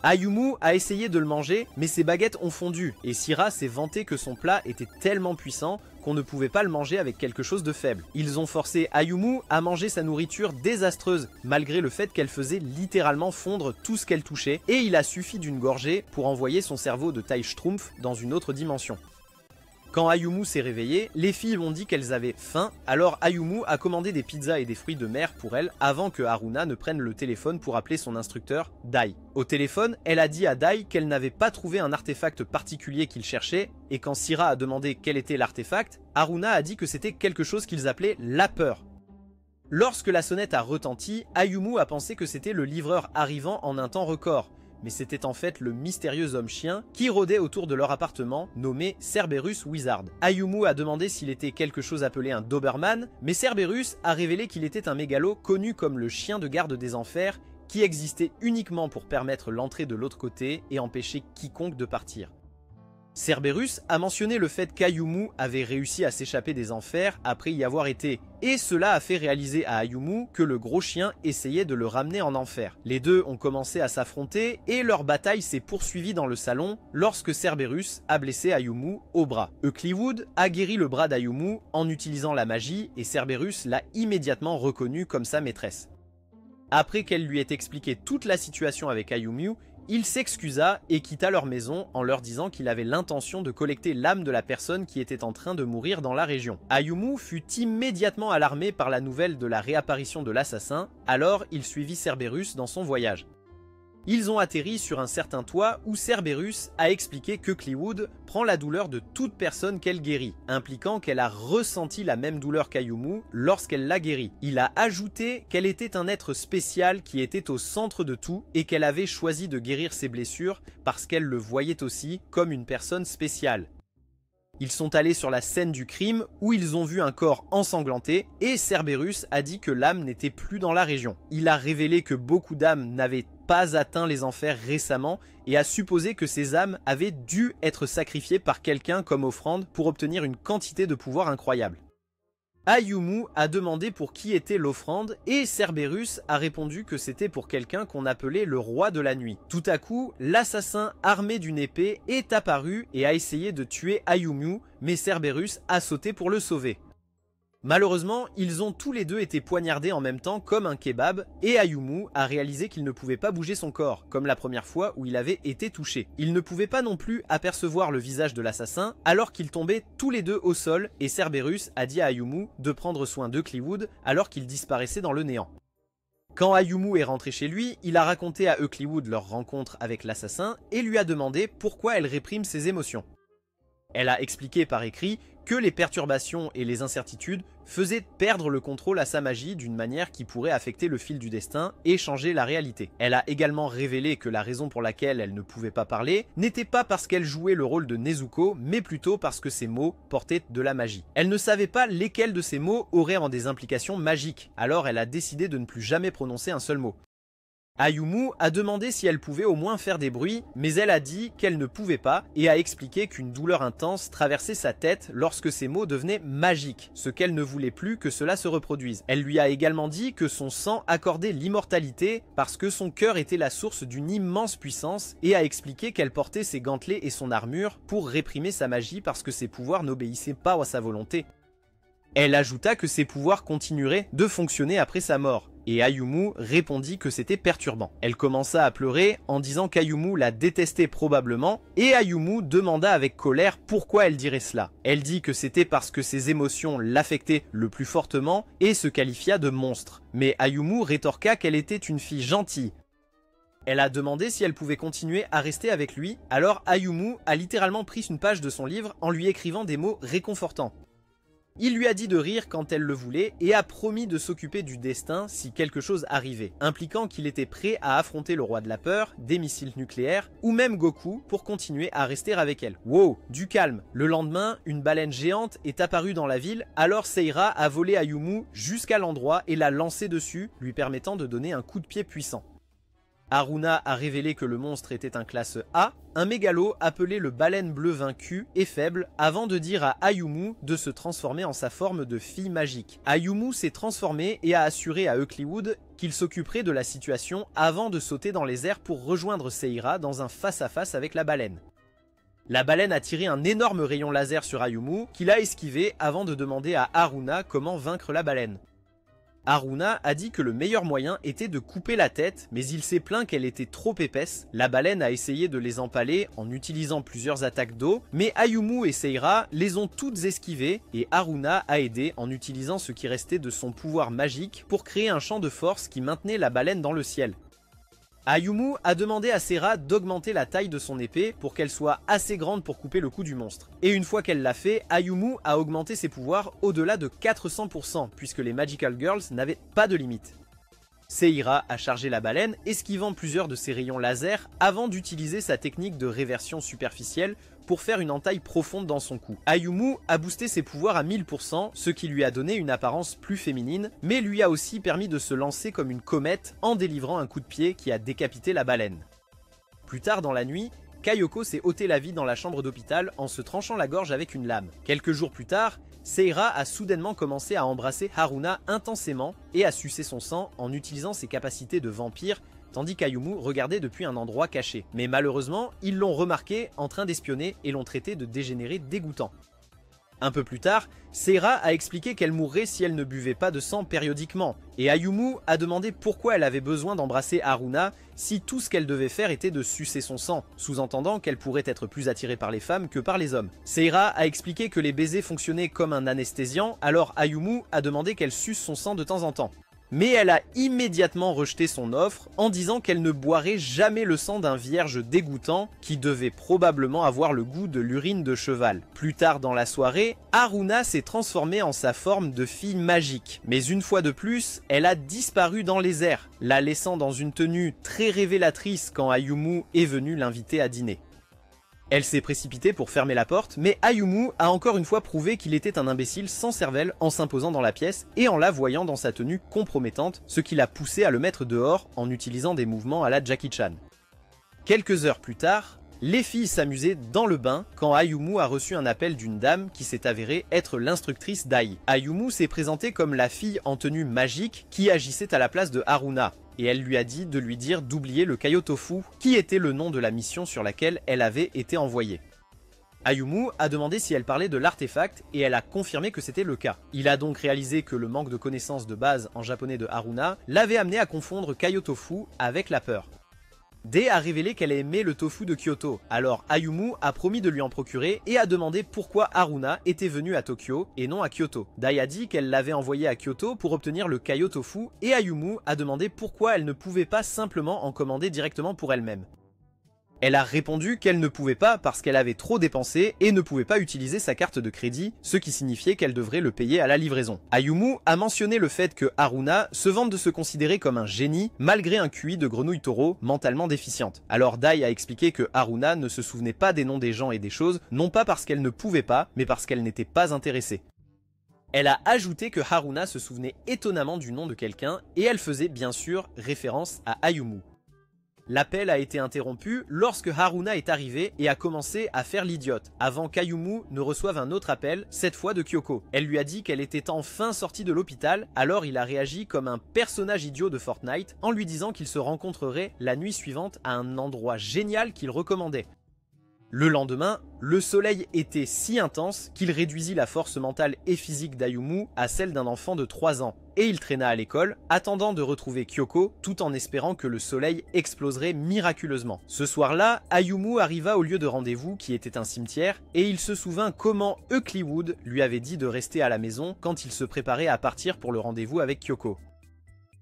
Ayumu a essayé de le manger, mais ses baguettes ont fondu, et Syrah s'est vanté que son plat était tellement puissant qu'on ne pouvait pas le manger avec quelque chose de faible. Ils ont forcé Ayumu à manger sa nourriture désastreuse, malgré le fait qu'elle faisait littéralement fondre tout ce qu'elle touchait, et il a suffi d'une gorgée pour envoyer son cerveau de taille schtroumpf dans une autre dimension. Quand Ayumu s'est réveillée, les filles ont dit qu'elles avaient faim, alors Ayumu a commandé des pizzas et des fruits de mer pour elle avant que Haruna ne prenne le téléphone pour appeler son instructeur, Dai. Au téléphone, elle a dit à Dai qu'elle n'avait pas trouvé un artefact particulier qu'il cherchait, et quand Syrah a demandé quel était l'artefact, Haruna a dit que c'était quelque chose qu'ils appelaient la peur. Lorsque la sonnette a retenti, Ayumu a pensé que c'était le livreur arrivant en un temps record, mais c'était en fait le mystérieux homme-chien qui rôdait autour de leur appartement, nommé Cerberus Wizard. Ayumu a demandé s'il était quelque chose appelé un Doberman, mais Cerberus a révélé qu'il était un mégalo connu comme le chien de garde des enfers, qui existait uniquement pour permettre l'entrée de l'autre côté et empêcher quiconque de partir. Cerberus a mentionné le fait qu'Ayumu avait réussi à s'échapper des enfers après y avoir été, et cela a fait réaliser à Ayumu que le gros chien essayait de le ramener en enfer. Les deux ont commencé à s'affronter et leur bataille s'est poursuivie dans le salon lorsque Cerberus a blessé Ayumu au bras. Eucliwood a guéri le bras d'Ayumu en utilisant la magie et Cerberus l'a immédiatement reconnu comme sa maîtresse. Après qu'elle lui ait expliqué toute la situation avec Ayumu, il s'excusa et quitta leur maison en leur disant qu'il avait l'intention de collecter l'âme de la personne qui était en train de mourir dans la région. Ayumu fut immédiatement alarmé par la nouvelle de la réapparition de l'assassin, alors il suivit Cerberus dans son voyage. Ils ont atterri sur un certain toit où Cerberus a expliqué que Eucliwood prend la douleur de toute personne qu'elle guérit, impliquant qu'elle a ressenti la même douleur qu'Ayumu lorsqu'elle l'a guéri. Il a ajouté qu'elle était un être spécial qui était au centre de tout et qu'elle avait choisi de guérir ses blessures parce qu'elle le voyait aussi comme une personne spéciale. Ils sont allés sur la scène du crime où ils ont vu un corps ensanglanté et Cerberus a dit que l'âme n'était plus dans la région. Il a révélé que beaucoup d'âmes n'avaient pas atteint les enfers récemment et a supposé que ces âmes avaient dû être sacrifiées par quelqu'un comme offrande pour obtenir une quantité de pouvoir incroyable. Ayumu a demandé pour qui était l'offrande et Cerberus a répondu que c'était pour quelqu'un qu'on appelait le roi de la nuit. Tout à coup, l'assassin armé d'une épée est apparu et a essayé de tuer Ayumu, mais Cerberus a sauté pour le sauver. Malheureusement, ils ont tous les deux été poignardés en même temps comme un kebab et Ayumu a réalisé qu'il ne pouvait pas bouger son corps, comme la première fois où il avait été touché. Il ne pouvait pas non plus apercevoir le visage de l'assassin alors qu'ils tombaient tous les deux au sol et Cerberus a dit à Ayumu de prendre soin d'Eucliwood alors qu'il disparaissait dans le néant. Quand Ayumu est rentré chez lui, il a raconté à Eucliwood leur rencontre avec l'assassin et lui a demandé pourquoi elle réprime ses émotions. Elle a expliqué par écrit que les perturbations et les incertitudes faisaient perdre le contrôle à sa magie d'une manière qui pourrait affecter le fil du destin et changer la réalité. Elle a également révélé que la raison pour laquelle elle ne pouvait pas parler n'était pas parce qu'elle jouait le rôle de Nezuko, mais plutôt parce que ses mots portaient de la magie. Elle ne savait pas lesquels de ces mots auraient des implications magiques, alors elle a décidé de ne plus jamais prononcer un seul mot. Ayumu a demandé si elle pouvait au moins faire des bruits, mais elle a dit qu'elle ne pouvait pas et a expliqué qu'une douleur intense traversait sa tête lorsque ces mots devenaient magiques, ce qu'elle ne voulait plus que cela se reproduise. Elle lui a également dit que son sang accordait l'immortalité parce que son cœur était la source d'une immense puissance et a expliqué qu'elle portait ses gantelets et son armure pour réprimer sa magie parce que ses pouvoirs n'obéissaient pas à sa volonté. Elle ajouta que ses pouvoirs continueraient de fonctionner après sa mort. Et Ayumu répondit que c'était perturbant. Elle commença à pleurer en disant qu'Ayumu la détestait probablement et Ayumu demanda avec colère pourquoi elle dirait cela. Elle dit que c'était parce que ses émotions l'affectaient le plus fortement et se qualifia de monstre. Mais Ayumu rétorqua qu'elle était une fille gentille. Elle a demandé si elle pouvait continuer à rester avec lui, alors Ayumu a littéralement pris une page de son livre en lui écrivant des mots réconfortants. Il lui a dit de rire quand elle le voulait et a promis de s'occuper du destin si quelque chose arrivait, impliquant qu'il était prêt à affronter le roi de la peur, des missiles nucléaires ou même Goku pour continuer à rester avec elle. Wow, du calme. Le lendemain, une baleine géante est apparue dans la ville, alors Seira a volé Ayumu jusqu'à l'endroit et l'a lancé dessus, lui permettant de donner un coup de pied puissant. Haruna a révélé que le monstre était un classe A, un mégalo appelé le baleine bleu vaincu et faible, avant de dire à Ayumu de se transformer en sa forme de fille magique. Ayumu s'est transformé et a assuré à Eucliwood qu'il s'occuperait de la situation avant de sauter dans les airs pour rejoindre Seira dans un face-à-face avec la baleine. La baleine a tiré un énorme rayon laser sur Ayumu, qu'il a esquivé avant de demander à Haruna comment vaincre la baleine. Haruna a dit que le meilleur moyen était de couper la tête, mais il s'est plaint qu'elle était trop épaisse. La baleine a essayé de les empaler en utilisant plusieurs attaques d'eau, mais Ayumu et Seira les ont toutes esquivées et Haruna a aidé en utilisant ce qui restait de son pouvoir magique pour créer un champ de force qui maintenait la baleine dans le ciel. Ayumu a demandé à Seira d'augmenter la taille de son épée pour qu'elle soit assez grande pour couper le cou du monstre. Et une fois qu'elle l'a fait, Ayumu a augmenté ses pouvoirs au-delà de 400% puisque les Magical Girls n'avaient pas de limite. Seira a chargé la baleine, esquivant plusieurs de ses rayons laser avant d'utiliser sa technique de réversion superficielle pour faire une entaille profonde dans son cou. Ayumu a boosté ses pouvoirs à 1000%, ce qui lui a donné une apparence plus féminine, mais lui a aussi permis de se lancer comme une comète en délivrant un coup de pied qui a décapité la baleine. Plus tard dans la nuit, Kayoko s'est ôté la vie dans la chambre d'hôpital en se tranchant la gorge avec une lame. Quelques jours plus tard, Seira a soudainement commencé à embrasser Haruna intensément et à sucer son sang en utilisant ses capacités de vampire, tandis qu'Ayumu regardait depuis un endroit caché. Mais malheureusement, ils l'ont remarqué en train d'espionner et l'ont traité de dégénéré dégoûtant. Un peu plus tard, Seira a expliqué qu'elle mourrait si elle ne buvait pas de sang périodiquement, et Ayumu a demandé pourquoi elle avait besoin d'embrasser Haruna si tout ce qu'elle devait faire était de sucer son sang, sous-entendant qu'elle pourrait être plus attirée par les femmes que par les hommes. Seira a expliqué que les baisers fonctionnaient comme un anesthésiant, alors Ayumu a demandé qu'elle suce son sang de temps en temps. Mais elle a immédiatement rejeté son offre en disant qu'elle ne boirait jamais le sang d'un vierge dégoûtant qui devait probablement avoir le goût de l'urine de cheval. Plus tard dans la soirée, Haruna s'est transformée en sa forme de fille magique. Mais une fois de plus, elle a disparu dans les airs, la laissant dans une tenue très révélatrice quand Ayumu est venu l'inviter à dîner. Elle s'est précipitée pour fermer la porte, mais Ayumu a encore une fois prouvé qu'il était un imbécile sans cervelle en s'imposant dans la pièce et en la voyant dans sa tenue compromettante, ce qui l'a poussé à le mettre dehors en utilisant des mouvements à la Jackie Chan. Quelques heures plus tard, les filles s'amusaient dans le bain quand Ayumu a reçu un appel d'une dame qui s'est avérée être l'instructrice d'Ai. Ayumu s'est présentée comme la fille en tenue magique qui agissait à la place de Haruna, et elle lui a dit de lui dire d'oublier le Kaiotofu, qui était le nom de la mission sur laquelle elle avait été envoyée. Ayumu a demandé si elle parlait de l'artefact et elle a confirmé que c'était le cas. Il a donc réalisé que le manque de connaissances de base en japonais de Haruna l'avait amené à confondre Kaiotofu avec la peur. Dai a révélé qu'elle aimait le tofu de Kyoto, alors Ayumu a promis de lui en procurer et a demandé pourquoi Haruna était venu à Tokyo et non à Kyoto. Dai a dit qu'elle l'avait envoyé à Kyoto pour obtenir le Kaio Tofu et Ayumu a demandé pourquoi elle ne pouvait pas simplement en commander directement pour elle-même. Elle a répondu qu'elle ne pouvait pas parce qu'elle avait trop dépensé et ne pouvait pas utiliser sa carte de crédit, ce qui signifiait qu'elle devrait le payer à la livraison. Ayumu a mentionné le fait que Haruna se vante de se considérer comme un génie malgré un QI de grenouille taureau mentalement déficiente. Alors Dai a expliqué que Haruna ne se souvenait pas des noms des gens et des choses, non pas parce qu'elle ne pouvait pas, mais parce qu'elle n'était pas intéressée. Elle a ajouté que Haruna se souvenait étonnamment du nom de quelqu'un et elle faisait bien sûr référence à Ayumu. L'appel a été interrompu lorsque Haruna est arrivé et a commencé à faire l'idiote, avant qu'Ayumu ne reçoive un autre appel, cette fois de Kyoko. Elle lui a dit qu'elle était enfin sortie de l'hôpital, alors il a réagi comme un personnage idiot de Fortnite en lui disant qu'il se rencontrerait la nuit suivante à un endroit génial qu'il recommandait. Le lendemain, le soleil était si intense qu'il réduisit la force mentale et physique d'Ayumu à celle d'un enfant de 3 ans, et il traîna à l'école, attendant de retrouver Kyoko, tout en espérant que le soleil exploserait miraculeusement. Ce soir-là, Ayumu arriva au lieu de rendez-vous qui était un cimetière, et il se souvint comment Eucliwood lui avait dit de rester à la maison quand il se préparait à partir pour le rendez-vous avec Kyoko.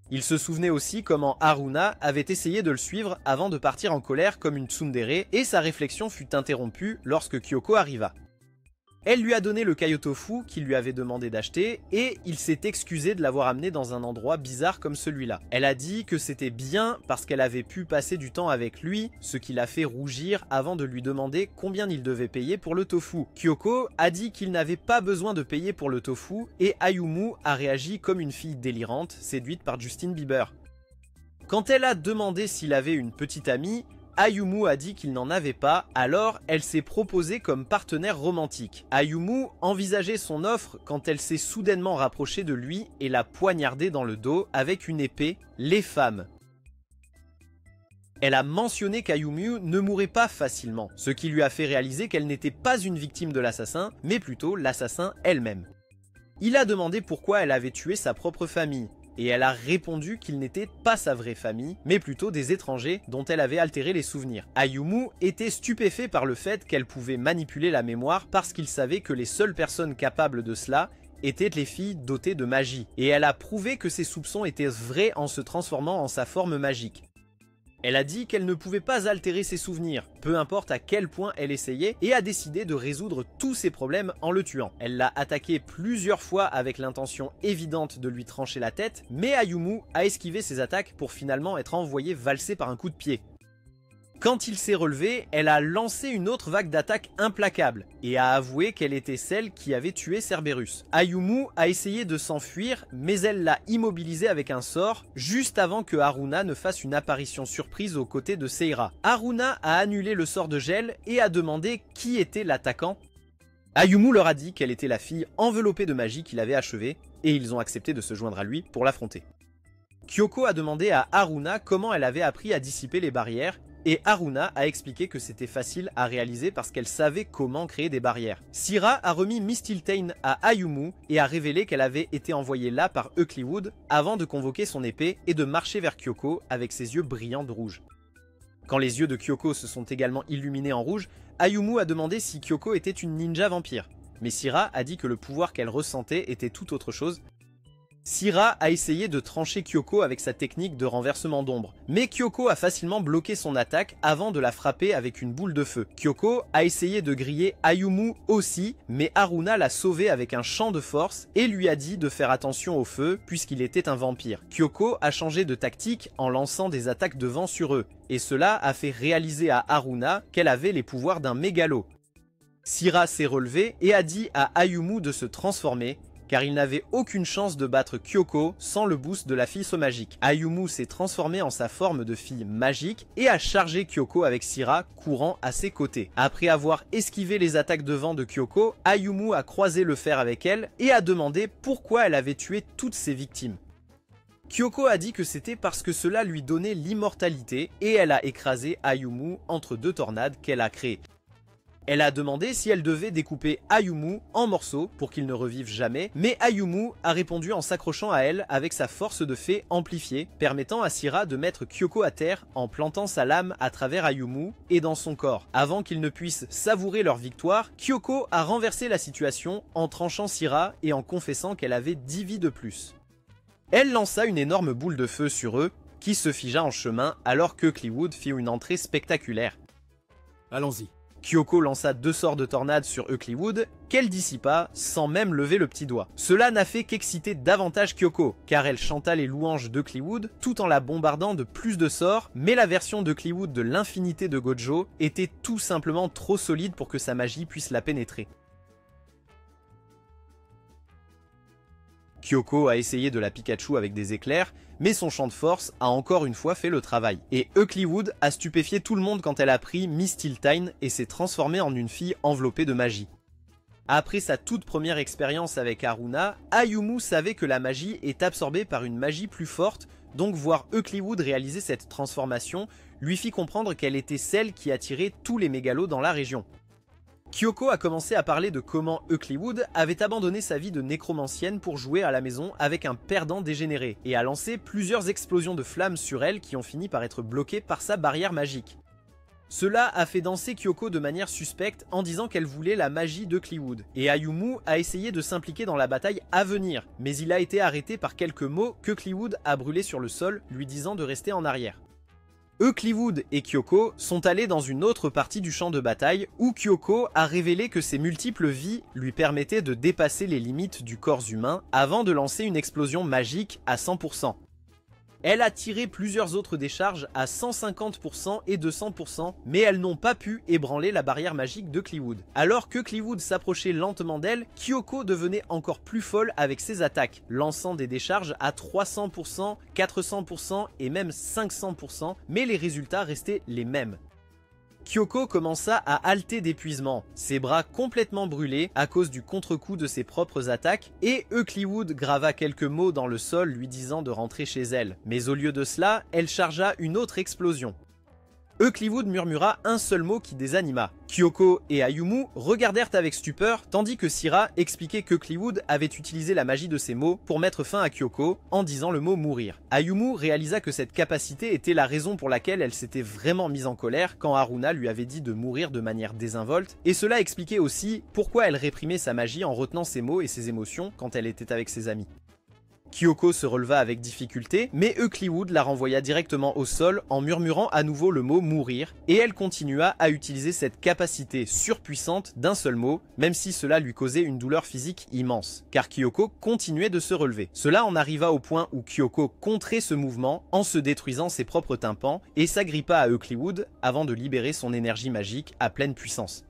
Il se souvenait aussi comment Haruna avait essayé de le suivre avant de partir en colère comme une tsundere et sa réflexion fut interrompue lorsque Kyoko arriva. Elle lui a donné le Kaio Tofu qu'il lui avait demandé d'acheter et il s'est excusé de l'avoir amené dans un endroit bizarre comme celui-là. Elle a dit que c'était bien parce qu'elle avait pu passer du temps avec lui, ce qui l'a fait rougir avant de lui demander combien il devait payer pour le tofu. Kyoko a dit qu'il n'avait pas besoin de payer pour le tofu et Ayumu a réagi comme une fille délirante séduite par Justin Bieber. Quand elle a demandé s'il avait une petite amie, Ayumu a dit qu'il n'en avait pas, alors elle s'est proposée comme partenaire romantique. Ayumu envisageait son offre quand elle s'est soudainement rapprochée de lui et l'a poignardé dans le dos avec une épée, les femmes. Elle a mentionné qu'Ayumu ne mourrait pas facilement, ce qui lui a fait réaliser qu'elle n'était pas une victime de l'assassin, mais plutôt l'assassin elle-même. Il a demandé pourquoi elle avait tué sa propre famille. Et elle a répondu qu'il n'était pas sa vraie famille, mais plutôt des étrangers dont elle avait altéré les souvenirs. Ayumu était stupéfait par le fait qu'elle pouvait manipuler la mémoire parce qu'il savait que les seules personnes capables de cela étaient les filles dotées de magie. Et elle a prouvé que ses soupçons étaient vrais en se transformant en sa forme magique. Elle a dit qu'elle ne pouvait pas altérer ses souvenirs, peu importe à quel point elle essayait, et a décidé de résoudre tous ses problèmes en le tuant. Elle l'a attaqué plusieurs fois avec l'intention évidente de lui trancher la tête, mais Ayumu a esquivé ses attaques pour finalement être envoyé valser par un coup de pied. Quand il s'est relevé, elle a lancé une autre vague d'attaques implacables et a avoué qu'elle était celle qui avait tué Cerberus. Ayumu a essayé de s'enfuir, mais elle l'a immobilisé avec un sort juste avant que Haruna ne fasse une apparition surprise aux côtés de Seira. Haruna a annulé le sort de gel et a demandé qui était l'attaquant. Ayumu leur a dit qu'elle était la fille enveloppée de magie qu'il avait achevée et ils ont accepté de se joindre à lui pour l'affronter. Kyoko a demandé à Haruna comment elle avait appris à dissiper les barrières et Haruna a expliqué que c'était facile à réaliser parce qu'elle savait comment créer des barrières. Syrah a remis Mistletoe à Ayumu et a révélé qu'elle avait été envoyée là par Eucliwood avant de convoquer son épée et de marcher vers Kyoko avec ses yeux brillants de rouge. Quand les yeux de Kyoko se sont également illuminés en rouge, Ayumu a demandé si Kyoko était une ninja vampire. Mais Syrah a dit que le pouvoir qu'elle ressentait était tout autre chose. Sira a essayé de trancher Kyoko avec sa technique de renversement d'ombre, mais Kyoko a facilement bloqué son attaque avant de la frapper avec une boule de feu. Kyoko a essayé de griller Ayumu aussi, mais Haruna l'a sauvé avec un champ de force et lui a dit de faire attention au feu puisqu'il était un vampire. Kyoko a changé de tactique en lançant des attaques de vent sur eux, et cela a fait réaliser à Haruna qu'elle avait les pouvoirs d'un mégalo. Sira s'est relevé et a dit à Ayumu de se transformer, car il n'avait aucune chance de battre Kyoko sans le boost de la fille magique. Ayumu s'est transformé en sa forme de fille magique et a chargé Kyoko avec Sira courant à ses côtés. Après avoir esquivé les attaques de vent de Kyoko, Ayumu a croisé le fer avec elle et a demandé pourquoi elle avait tué toutes ses victimes. Kyoko a dit que c'était parce que cela lui donnait l'immortalité et elle a écrasé Ayumu entre deux tornades qu'elle a créées. Elle a demandé si elle devait découper Ayumu en morceaux pour qu'il ne revive jamais, mais Ayumu a répondu en s'accrochant à elle avec sa force de fée amplifiée, permettant à Sira de mettre Kyoko à terre en plantant sa lame à travers Ayumu et dans son corps. Avant qu'ils ne puissent savourer leur victoire, Kyoko a renversé la situation en tranchant Sira et en confessant qu'elle avait 10 vies de plus. Elle lança une énorme boule de feu sur eux, qui se figea en chemin alors que Oakleywood fit une entrée spectaculaire. Allons-y. Kyoko lança 2 sorts de tornade sur Oakleywood, qu'elle dissipa sans même lever le petit doigt. Cela n'a fait qu'exciter davantage Kyoko, car elle chanta les louanges d'Oakleywood tout en la bombardant de plus de sorts, mais la version d'Oakleywood de l'infinité de Gojo était tout simplement trop solide pour que sa magie puisse la pénétrer. Kyoko a essayé de la Pikachu avec des éclairs, mais son champ de force a encore une fois fait le travail. Et Oakleywood a stupéfié tout le monde quand elle a pris Miss Tiltine et s'est transformée en une fille enveloppée de magie. Après sa toute première expérience avec Haruna, Ayumu savait que la magie est absorbée par une magie plus forte, donc voir Oakleywood réaliser cette transformation lui fit comprendre qu'elle était celle qui attirait tous les mégalos dans la région. Kyoko a commencé à parler de comment Oakleywood avait abandonné sa vie de nécromancienne pour jouer à la maison avec un perdant dégénéré, et a lancé plusieurs explosions de flammes sur elle qui ont fini par être bloquées par sa barrière magique. Cela a fait danser Kyoko de manière suspecte en disant qu'elle voulait la magie d'Oakleywood, et Ayumu a essayé de s'impliquer dans la bataille à venir, mais il a été arrêté par quelques mots qu'Oakleywood a brûlés sur le sol, lui disant de rester en arrière. Oakleywood et Kyoko sont allés dans une autre partie du champ de bataille où Kyoko a révélé que ses multiples vies lui permettaient de dépasser les limites du corps humain avant de lancer une explosion magique à 100%. Elle a tiré plusieurs autres décharges à 150% et 200%, mais elles n'ont pas pu ébranler la barrière magique d'Oakleywood. Alors que Oakleywood s'approchait lentement d'elle, Kyoko devenait encore plus folle avec ses attaques, lançant des décharges à 300%, 400% et même 500%, mais les résultats restaient les mêmes. Kyoko commença à halter d'épuisement, ses bras complètement brûlés à cause du contre-coup de ses propres attaques, et Oakleywood grava quelques mots dans le sol lui disant de rentrer chez elle. Mais au lieu de cela, elle chargea une autre explosion. Oakleywood murmura un seul mot qui désanima. Kyoko et Ayumu regardèrent avec stupeur, tandis que Sira expliquait qu'Oakleywood avait utilisé la magie de ses mots pour mettre fin à Kyoko en disant le mot mourir. Ayumu réalisa que cette capacité était la raison pour laquelle elle s'était vraiment mise en colère quand Haruna lui avait dit de mourir de manière désinvolte, et cela expliquait aussi pourquoi elle réprimait sa magie en retenant ses mots et ses émotions quand elle était avec ses amis. Kyoko se releva avec difficulté, mais Oakleywood la renvoya directement au sol en murmurant à nouveau le mot mourir, et elle continua à utiliser cette capacité surpuissante d'un seul mot, même si cela lui causait une douleur physique immense, car Kyoko continuait de se relever. Cela en arriva au point où Kyoko contrait ce mouvement en se détruisant ses propres tympans et s'agrippa à Oakleywood avant de libérer son énergie magique à pleine puissance.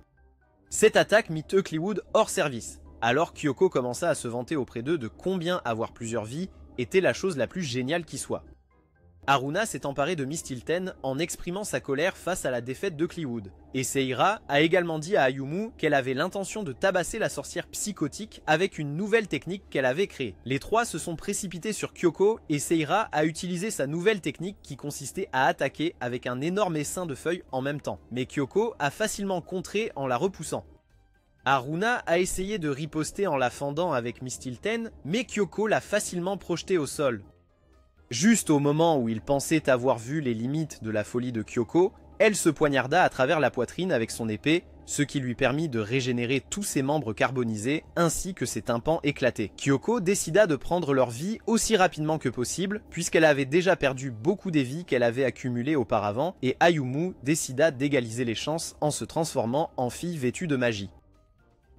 Cette attaque mit Oakleywood hors service. Alors Kyoko commença à se vanter auprès d'eux de combien avoir plusieurs vies était la chose la plus géniale qui soit. Haruna s'est emparé de Miss Tilten en exprimant sa colère face à la défaite d'Oakleywood. Et Seira a également dit à Ayumu qu'elle avait l'intention de tabasser la sorcière psychotique avec une nouvelle technique qu'elle avait créée. Les trois se sont précipités sur Kyoko et Seira a utilisé sa nouvelle technique qui consistait à attaquer avec un énorme essaim de feuilles en même temps. Mais Kyoko a facilement contré en la repoussant. Haruna a essayé de riposter en la fendant avec Miss Tilten, mais Kyoko l'a facilement projetée au sol. Juste au moment où il pensait avoir vu les limites de la folie de Kyoko, elle se poignarda à travers la poitrine avec son épée, ce qui lui permit de régénérer tous ses membres carbonisés ainsi que ses tympans éclatés. Kyoko décida de prendre leur vie aussi rapidement que possible puisqu'elle avait déjà perdu beaucoup des vies qu'elle avait accumulées auparavant et Ayumu décida d'égaliser les chances en se transformant en fille vêtue de magie.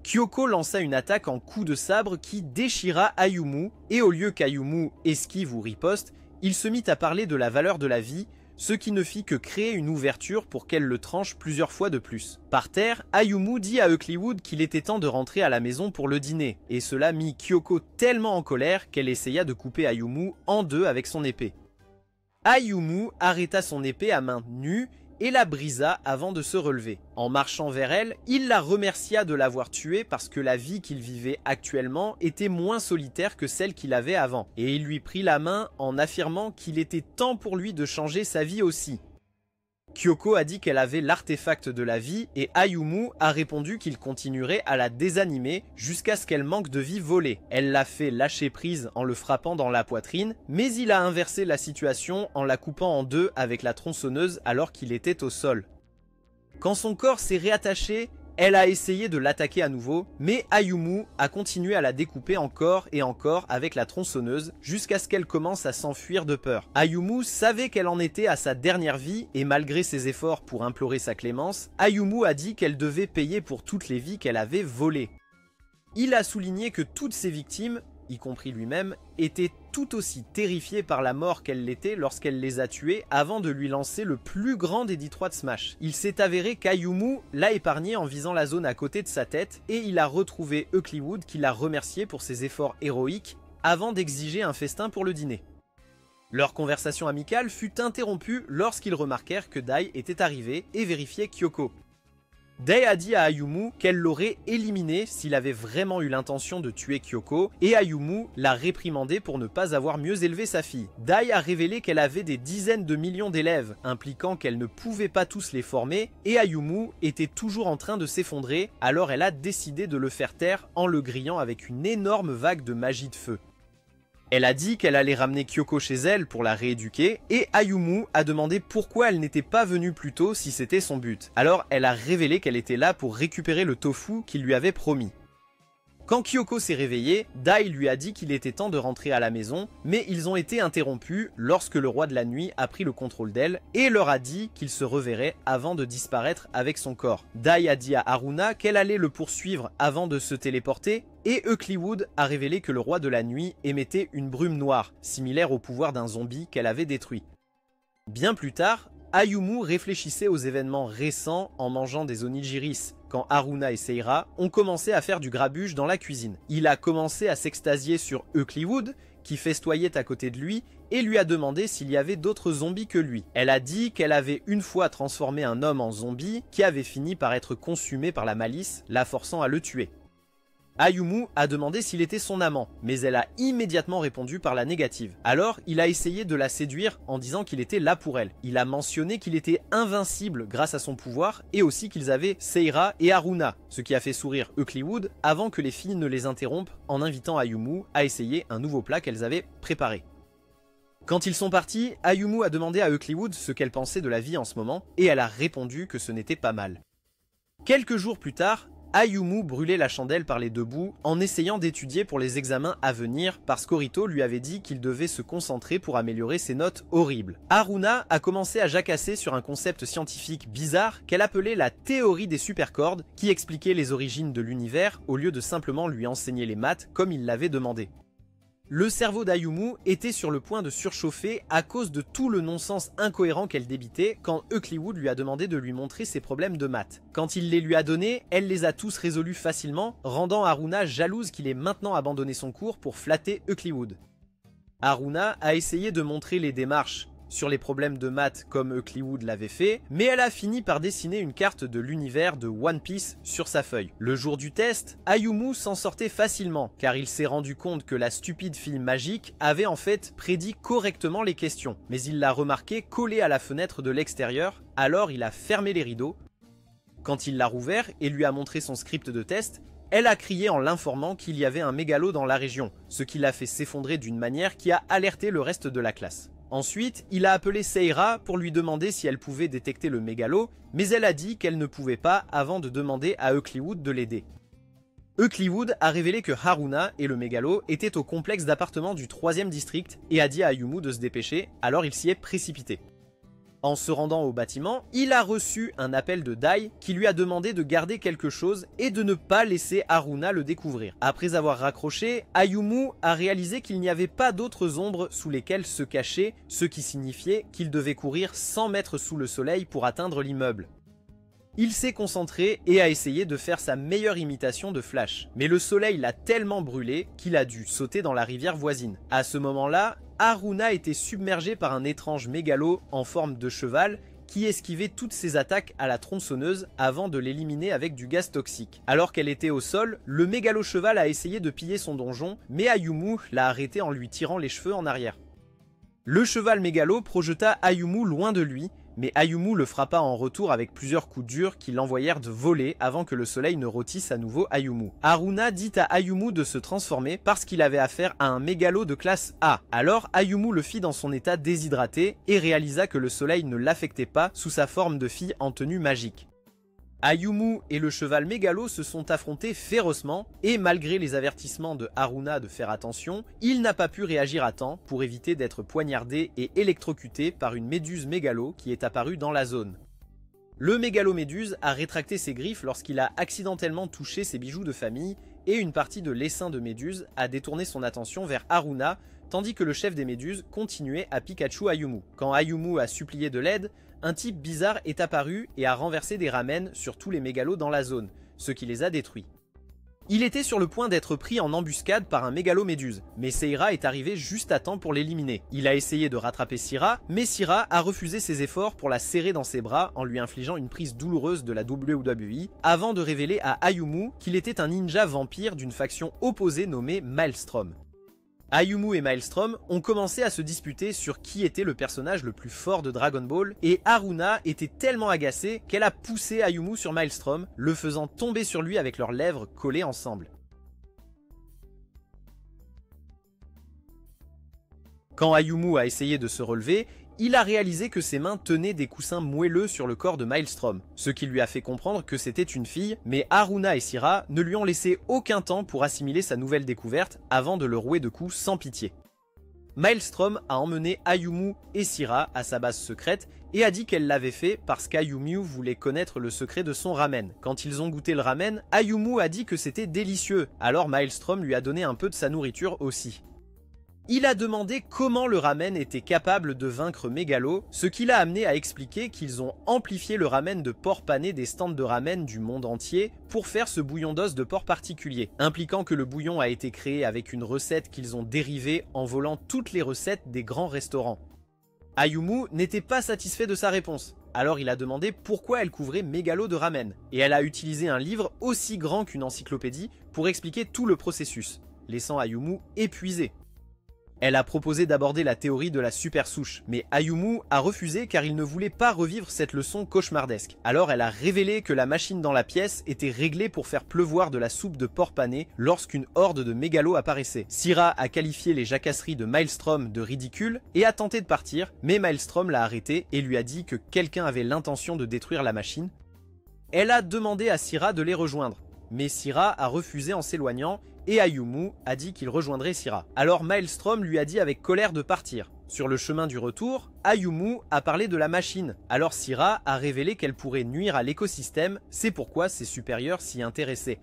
Kyoko lança une attaque en coup de sabre qui déchira Ayumu et au lieu qu'Ayumu esquive ou riposte, il se mit à parler de la valeur de la vie, ce qui ne fit que créer une ouverture pour qu'elle le tranche plusieurs fois de plus. Par terre, Ayumu dit à Eucliwood qu'il était temps de rentrer à la maison pour le dîner, et cela mit Kyoko tellement en colère qu'elle essaya de couper Ayumu en deux avec son épée. Ayumu arrêta son épée à main nue et la brisa avant de se relever. En marchant vers elle, il la remercia de l'avoir tuée parce que la vie qu'il vivait actuellement était moins solitaire que celle qu'il avait avant, et il lui prit la main en affirmant qu'il était temps pour lui de changer sa vie aussi. Kyoko a dit qu'elle avait l'artefact de la vie et Ayumu a répondu qu'il continuerait à la désanimer jusqu'à ce qu'elle manque de vie volée. Elle l'a fait lâcher prise en le frappant dans la poitrine, mais il a inversé la situation en la coupant en deux avec la tronçonneuse alors qu'il était au sol. Quand son corps s'est réattaché, elle a essayé de l'attaquer à nouveau, mais Ayumu a continué à la découper encore et encore avec la tronçonneuse jusqu'à ce qu'elle commence à s'enfuir de peur. Ayumu savait qu'elle en était à sa dernière vie et malgré ses efforts pour implorer sa clémence, Ayumu a dit qu'elle devait payer pour toutes les vies qu'elle avait volées. Il a souligné que toutes ses victimes, y compris lui-même, étaient tout aussi terrifiées par la mort qu'elle l'était lorsqu'elle les a tuées avant de lui lancer le plus grand des Detroit Smash. Il s'est avéré qu'Ayumu l'a épargné en visant la zone à côté de sa tête et il a retrouvé Eucliwood qui l'a remercié pour ses efforts héroïques avant d'exiger un festin pour le dîner. Leur conversation amicale fut interrompue lorsqu'ils remarquèrent que Dai était arrivé et vérifiait Kyoko. Dai a dit à Ayumu qu'elle l'aurait éliminé s'il avait vraiment eu l'intention de tuer Kyoko, et Ayumu l'a réprimandé pour ne pas avoir mieux élevé sa fille. Dai a révélé qu'elle avait des dizaines de millions d'élèves, impliquant qu'elle ne pouvait pas tous les former, et Ayumu était toujours en train de s'effondrer, alors elle a décidé de le faire taire en le grillant avec une énorme vague de magie de feu. Elle a dit qu'elle allait ramener Kyoko chez elle pour la rééduquer et Ayumu a demandé pourquoi elle n'était pas venue plus tôt si c'était son but. Alors elle a révélé qu'elle était là pour récupérer le tofu qu'il lui avait promis. Quand Kyoko s'est réveillée, Dai lui a dit qu'il était temps de rentrer à la maison, mais ils ont été interrompus lorsque le roi de la nuit a pris le contrôle d'elle et leur a dit qu'il se reverrait avant de disparaître avec son corps. Dai a dit à Haruna qu'elle allait le poursuivre avant de se téléporter, et Eucliwood a révélé que le roi de la nuit émettait une brume noire, similaire au pouvoir d'un zombie qu'elle avait détruit. Bien plus tard, Ayumu réfléchissait aux événements récents en mangeant des onigiris, quand Haruna et Seira ont commencé à faire du grabuge dans la cuisine. Il a commencé à s'extasier sur Eucliwood, qui festoyait à côté de lui, et lui a demandé s'il y avait d'autres zombies que lui. Elle a dit qu'elle avait une fois transformé un homme en zombie qui avait fini par être consumé par la malice, la forçant à le tuer. Ayumu a demandé s'il était son amant, mais elle a immédiatement répondu par la négative. Alors, il a essayé de la séduire en disant qu'il était là pour elle. Il a mentionné qu'il était invincible grâce à son pouvoir et aussi qu'ils avaient Seira et Haruna, ce qui a fait sourire Eucliwood avant que les filles ne les interrompent en invitant Ayumu à essayer un nouveau plat qu'elles avaient préparé. Quand ils sont partis, Ayumu a demandé à Eucliwood ce qu'elle pensait de la vie en ce moment et elle a répondu que ce n'était pas mal. Quelques jours plus tard, Ayumu brûlait la chandelle par les deux bouts en essayant d'étudier pour les examens à venir parce qu'Orito lui avait dit qu'il devait se concentrer pour améliorer ses notes horribles. Haruna a commencé à jacasser sur un concept scientifique bizarre qu'elle appelait la théorie des supercordes qui expliquait les origines de l'univers au lieu de simplement lui enseigner les maths comme il l'avait demandé. Le cerveau d'Ayumu était sur le point de surchauffer à cause de tout le non-sens incohérent qu'elle débitait quand Eucliwood lui a demandé de lui montrer ses problèmes de maths. Quand il les lui a donnés, elle les a tous résolus facilement, rendant Haruna jalouse qu'il ait maintenant abandonné son cours pour flatter Eucliwood. Haruna a essayé de montrer les démarches sur les problèmes de maths comme Eucliwood l'avait fait, mais elle a fini par dessiner une carte de l'univers de One Piece sur sa feuille. Le jour du test, Ayumu s'en sortait facilement, car il s'est rendu compte que la stupide fille magique avait en fait prédit correctement les questions, mais il l'a remarqué collée à la fenêtre de l'extérieur, alors il a fermé les rideaux. Quand il l'a rouvert et lui a montré son script de test, elle a crié en l'informant qu'il y avait un mégalo dans la région, ce qui l'a fait s'effondrer d'une manière qui a alerté le reste de la classe. Ensuite, il a appelé Seira pour lui demander si elle pouvait détecter le mégalo, mais elle a dit qu'elle ne pouvait pas avant de demander à Eucliwood de l'aider. Eucliwood a révélé que Haruna et le mégalo étaient au complexe d'appartements du 3e district et a dit à Ayumu de se dépêcher, alors il s'y est précipité. En se rendant au bâtiment, il a reçu un appel de Dai qui lui a demandé de garder quelque chose et de ne pas laisser Haruna le découvrir. Après avoir raccroché, Ayumu a réalisé qu'il n'y avait pas d'autres ombres sous lesquelles se cacher, ce qui signifiait qu'il devait courir 100 mètres sous le soleil pour atteindre l'immeuble. Il s'est concentré et a essayé de faire sa meilleure imitation de Flash. Mais le soleil l'a tellement brûlé qu'il a dû sauter dans la rivière voisine. À ce moment-là, Haruna était submergé par un étrange mégalo en forme de cheval qui esquivait toutes ses attaques à la tronçonneuse avant de l'éliminer avec du gaz toxique. Alors qu'elle était au sol, le mégalo cheval a essayé de piller son donjon, mais Ayumu l'a arrêté en lui tirant les cheveux en arrière. Le cheval mégalo projeta Ayumu loin de lui, mais Ayumu le frappa en retour avec plusieurs coups durs qui l'envoyèrent de voler avant que le soleil ne rôtisse à nouveau Ayumu. Haruna dit à Ayumu de se transformer parce qu'il avait affaire à un mégalo de classe A. Alors Ayumu le fit dans son état déshydraté et réalisa que le soleil ne l'affectait pas sous sa forme de fille en tenue magique. Ayumu et le cheval mégalo se sont affrontés férocement et malgré les avertissements de Haruna de faire attention, il n'a pas pu réagir à temps pour éviter d'être poignardé et électrocuté par une méduse mégalo qui est apparue dans la zone. Le mégalo-méduse a rétracté ses griffes lorsqu'il a accidentellement touché ses bijoux de famille et une partie de l'essaim de méduse a détourné son attention vers Haruna tandis que le chef des méduses continuait à Pikachu Ayumu. Quand Ayumu a supplié de l'aide, un type bizarre est apparu et a renversé des ramen sur tous les mégalos dans la zone, ce qui les a détruits. Il était sur le point d'être pris en embuscade par un mégalo-méduse, mais Seira est arrivé juste à temps pour l'éliminer. Il a essayé de rattraper Sira, mais Sira a refusé ses efforts pour la serrer dans ses bras en lui infligeant une prise douloureuse de la WWE, avant de révéler à Ayumu qu'il était un ninja vampire d'une faction opposée nommée Maelstrom. Ayumu et Maelstrom ont commencé à se disputer sur qui était le personnage le plus fort de Dragon Ball et Haruna était tellement agacée qu'elle a poussé Ayumu sur Maelstrom, le faisant tomber sur lui avec leurs lèvres collées ensemble. Quand Ayumu a essayé de se relever, il a réalisé que ses mains tenaient des coussins moelleux sur le corps de Maelstrom, ce qui lui a fait comprendre que c'était une fille, mais Haruna et Sira ne lui ont laissé aucun temps pour assimiler sa nouvelle découverte avant de le rouer de coups sans pitié. Maelstrom a emmené Ayumu et Sira à sa base secrète et a dit qu'elle l'avait fait parce qu'Ayumu voulait connaître le secret de son ramen. Quand ils ont goûté le ramen, Ayumu a dit que c'était délicieux, alors Maelstrom lui a donné un peu de sa nourriture aussi. Il a demandé comment le ramen était capable de vaincre Mégalo, ce qui l'a amené à expliquer qu'ils ont amplifié le ramen de porc pané des stands de ramen du monde entier pour faire ce bouillon d'os de porc particulier, impliquant que le bouillon a été créé avec une recette qu'ils ont dérivée en volant toutes les recettes des grands restaurants. Ayumu n'était pas satisfait de sa réponse, alors il a demandé pourquoi elle couvrait Mégalo de ramen, et elle a utilisé un livre aussi grand qu'une encyclopédie pour expliquer tout le processus, laissant Ayumu épuisé. Elle a proposé d'aborder la théorie de la super souche, mais Ayumu a refusé car il ne voulait pas revivre cette leçon cauchemardesque. Alors elle a révélé que la machine dans la pièce était réglée pour faire pleuvoir de la soupe de porc pané lorsqu'une horde de mégalos apparaissait. Sira a qualifié les jacasseries de Maelstrom de ridicules et a tenté de partir, mais Maelstrom l'a arrêté et lui a dit que quelqu'un avait l'intention de détruire la machine. Elle a demandé à Sira de les rejoindre, mais Sira a refusé en s'éloignant et Ayumu a dit qu'il rejoindrait Sira. Alors Maelstrom lui a dit avec colère de partir. Sur le chemin du retour, Ayumu a parlé de la machine. Alors Sira a révélé qu'elle pourrait nuire à l'écosystème, c'est pourquoi ses supérieurs s'y intéressaient.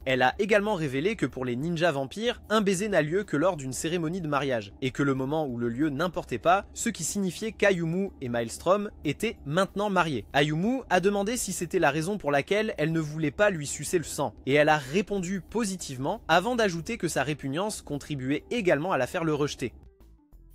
Elle a également révélé que pour les ninjas vampires, un baiser n'a lieu que lors d'une cérémonie de mariage, et que le moment où le lieu n'importait pas, ce qui signifiait qu'Ayumu et Maelstrom étaient maintenant mariés. Ayumu a demandé si c'était la raison pour laquelle elle ne voulait pas lui sucer le sang, et elle a répondu positivement avant d'ajouter que sa répugnance contribuait également à la faire le rejeter.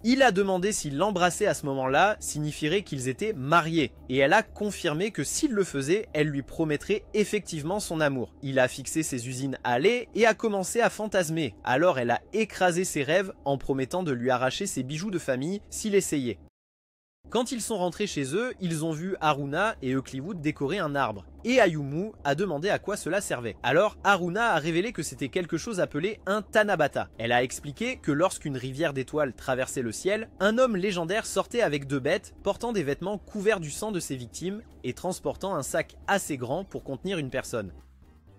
Il a demandé si l'embrasser à ce moment-là signifierait qu'ils étaient mariés, et elle a confirmé que s'il le faisait, elle lui promettrait effectivement son amour. Il a fixé ses usines à lait et a commencé à fantasmer, alors elle a écrasé ses rêves en promettant de lui arracher ses bijoux de famille s'il essayait. Quand ils sont rentrés chez eux, ils ont vu Haruna et Eucliwood décorer un arbre. Et Ayumu a demandé à quoi cela servait. Alors Haruna a révélé que c'était quelque chose appelé un Tanabata. Elle a expliqué que lorsqu'une rivière d'étoiles traversait le ciel, un homme légendaire sortait avec 2 bêtes, portant des vêtements couverts du sang de ses victimes et transportant un sac assez grand pour contenir une personne.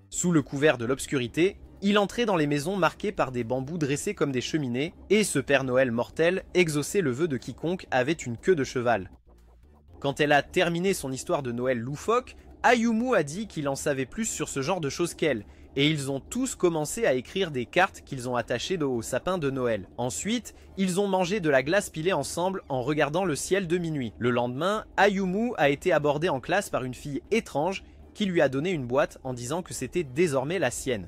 Sous le couvert de l'obscurité, il entrait dans les maisons marquées par des bambous dressés comme des cheminées, et ce Père Noël mortel exauçait le vœu de quiconque avait une queue de cheval. Quand elle a terminé son histoire de Noël loufoque, Ayumu a dit qu'il en savait plus sur ce genre de choses qu'elle, et ils ont tous commencé à écrire des cartes qu'ils ont attachées au sapin de Noël. Ensuite, ils ont mangé de la glace pilée ensemble en regardant le ciel de minuit. Le lendemain, Ayumu a été abordée en classe par une fille étrange qui lui a donné une boîte en disant que c'était désormais la sienne.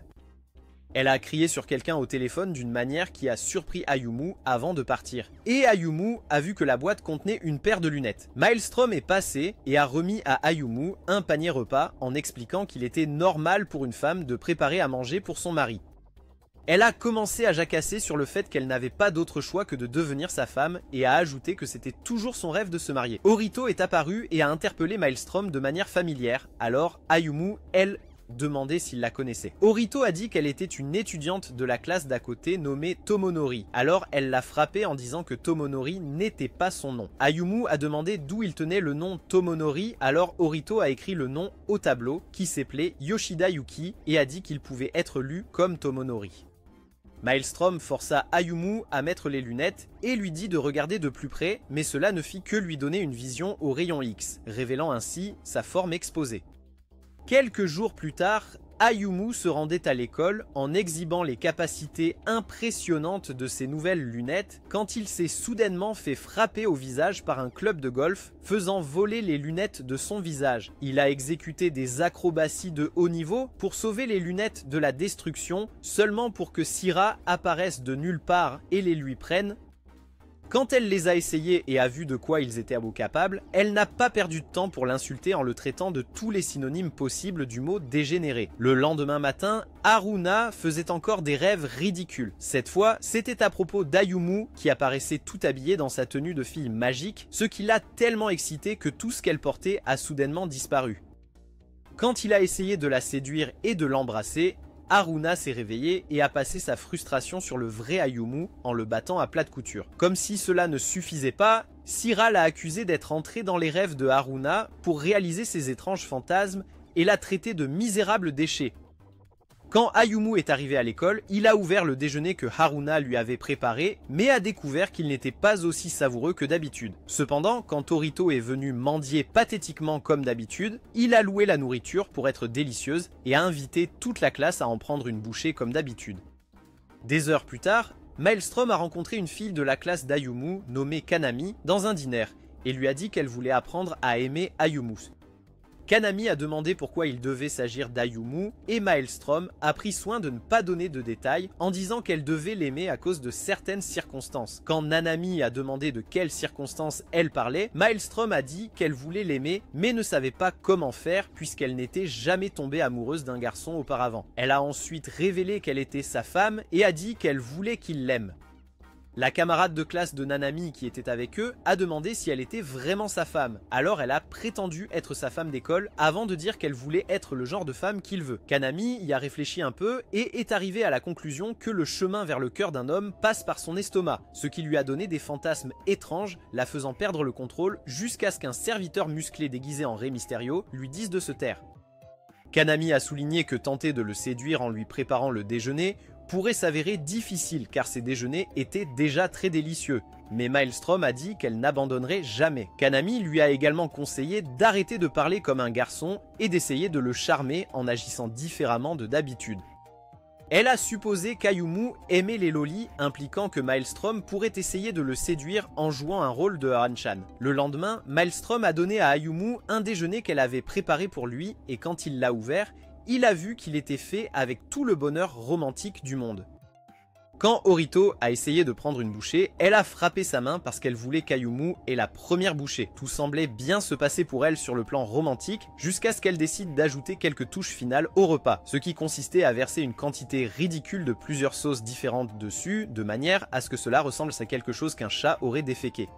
Elle a crié sur quelqu'un au téléphone d'une manière qui a surpris Ayumu avant de partir. Et Ayumu a vu que la boîte contenait une paire de lunettes. Maelstrom est passé et a remis à Ayumu un panier repas en expliquant qu'il était normal pour une femme de préparer à manger pour son mari. Elle a commencé à jacasser sur le fait qu'elle n'avait pas d'autre choix que de devenir sa femme et a ajouté que c'était toujours son rêve de se marier. Orito est apparu et a interpellé Maelstrom de manière familière, alors Ayumu, elle, demandé s'il la connaissait. Orito a dit qu'elle était une étudiante de la classe d'à côté nommée Tomonori. Alors elle l'a frappé en disant que Tomonori n'était pas son nom. Ayumu a demandé d'où il tenait le nom Tomonori, alors Orito a écrit le nom au tableau qui s'appelait Yoshida Yuki et a dit qu'il pouvait être lu comme Tomonori. Maelstrom força Ayumu à mettre les lunettes et lui dit de regarder de plus près, mais cela ne fit que lui donner une vision au rayon X, révélant ainsi sa forme exposée. Quelques jours plus tard, Ayumu se rendait à l'école en exhibant les capacités impressionnantes de ses nouvelles lunettes quand il s'est soudainement fait frapper au visage par un club de golf, faisant voler les lunettes de son visage. Il a exécuté des acrobaties de haut niveau pour sauver les lunettes de la destruction, seulement pour que Syrah apparaisse de nulle part et les lui prenne. Quand elle les a essayés et a vu de quoi ils étaient capables, elle n'a pas perdu de temps pour l'insulter en le traitant de tous les synonymes possibles du mot dégénéré. Le lendemain matin, Haruna faisait encore des rêves ridicules. Cette fois, c'était à propos d'Ayumu qui apparaissait tout habillée dans sa tenue de fille magique, ce qui l'a tellement excité que tout ce qu'elle portait a soudainement disparu. Quand il a essayé de la séduire et de l'embrasser, Haruna s'est réveillé et a passé sa frustration sur le vrai Ayumu en le battant à plat de couture. Comme si cela ne suffisait pas, Syrah l'a accusé d'être entré dans les rêves de Haruna pour réaliser ses étranges fantasmes et l'a traité de misérable déchet. Quand Ayumu est arrivé à l'école, il a ouvert le déjeuner que Haruna lui avait préparé, mais a découvert qu'il n'était pas aussi savoureux que d'habitude. Cependant, quand Orito est venu mendier pathétiquement comme d'habitude, il a loué la nourriture pour être délicieuse et a invité toute la classe à en prendre une bouchée comme d'habitude. Des heures plus tard, Maelstrom a rencontré une fille de la classe d'Ayumu nommée Kanami dans un dîner et lui a dit qu'elle voulait apprendre à aimer Ayumu. Kanami a demandé pourquoi il devait s'agir d'Ayumu et Maelstrom a pris soin de ne pas donner de détails en disant qu'elle devait l'aimer à cause de certaines circonstances. Quand Nanami a demandé de quelles circonstances elle parlait, Maelstrom a dit qu'elle voulait l'aimer mais ne savait pas comment faire puisqu'elle n'était jamais tombée amoureuse d'un garçon auparavant. Elle a ensuite révélé qu'elle était sa femme et a dit qu'elle voulait qu'il l'aime. La camarade de classe de Nanami qui était avec eux a demandé si elle était vraiment sa femme. Alors elle a prétendu être sa femme d'école avant de dire qu'elle voulait être le genre de femme qu'il veut. Kanami y a réfléchi un peu et est arrivée à la conclusion que le chemin vers le cœur d'un homme passe par son estomac, ce qui lui a donné des fantasmes étranges, la faisant perdre le contrôle jusqu'à ce qu'un serviteur musclé déguisé en Rey Mysterio lui dise de se taire. Kanami a souligné que tenter de le séduire en lui préparant le déjeuner pourrait s'avérer difficile car ses déjeuners étaient déjà très délicieux. Mais Maelstrom a dit qu'elle n'abandonnerait jamais. Kanami lui a également conseillé d'arrêter de parler comme un garçon et d'essayer de le charmer en agissant différemment de d'habitude. Elle a supposé qu'Ayumu aimait les lolis, impliquant que Maelstrom pourrait essayer de le séduire en jouant un rôle de Han-chan. Le lendemain, Maelstrom a donné à Ayumu un déjeuner qu'elle avait préparé pour lui et quand il l'a ouvert, il a vu qu'il était fait avec tout le bonheur romantique du monde. Quand Orito a essayé de prendre une bouchée, elle a frappé sa main parce qu'elle voulait qu'Ayumu ait la première bouchée. Tout semblait bien se passer pour elle sur le plan romantique, jusqu'à ce qu'elle décide d'ajouter quelques touches finales au repas, ce qui consistait à verser une quantité ridicule de plusieurs sauces différentes dessus, de manière à ce que cela ressemble à quelque chose qu'un chat aurait déféqué.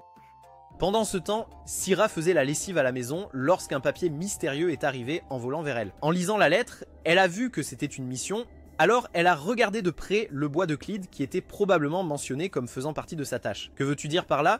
Pendant ce temps, Syrah faisait la lessive à la maison lorsqu'un papier mystérieux est arrivé en volant vers elle. En lisant la lettre, elle a vu que c'était une mission, alors elle a regardé de près le bois de Clyde qui était probablement mentionné comme faisant partie de sa tâche. Que veux-tu dire par là ?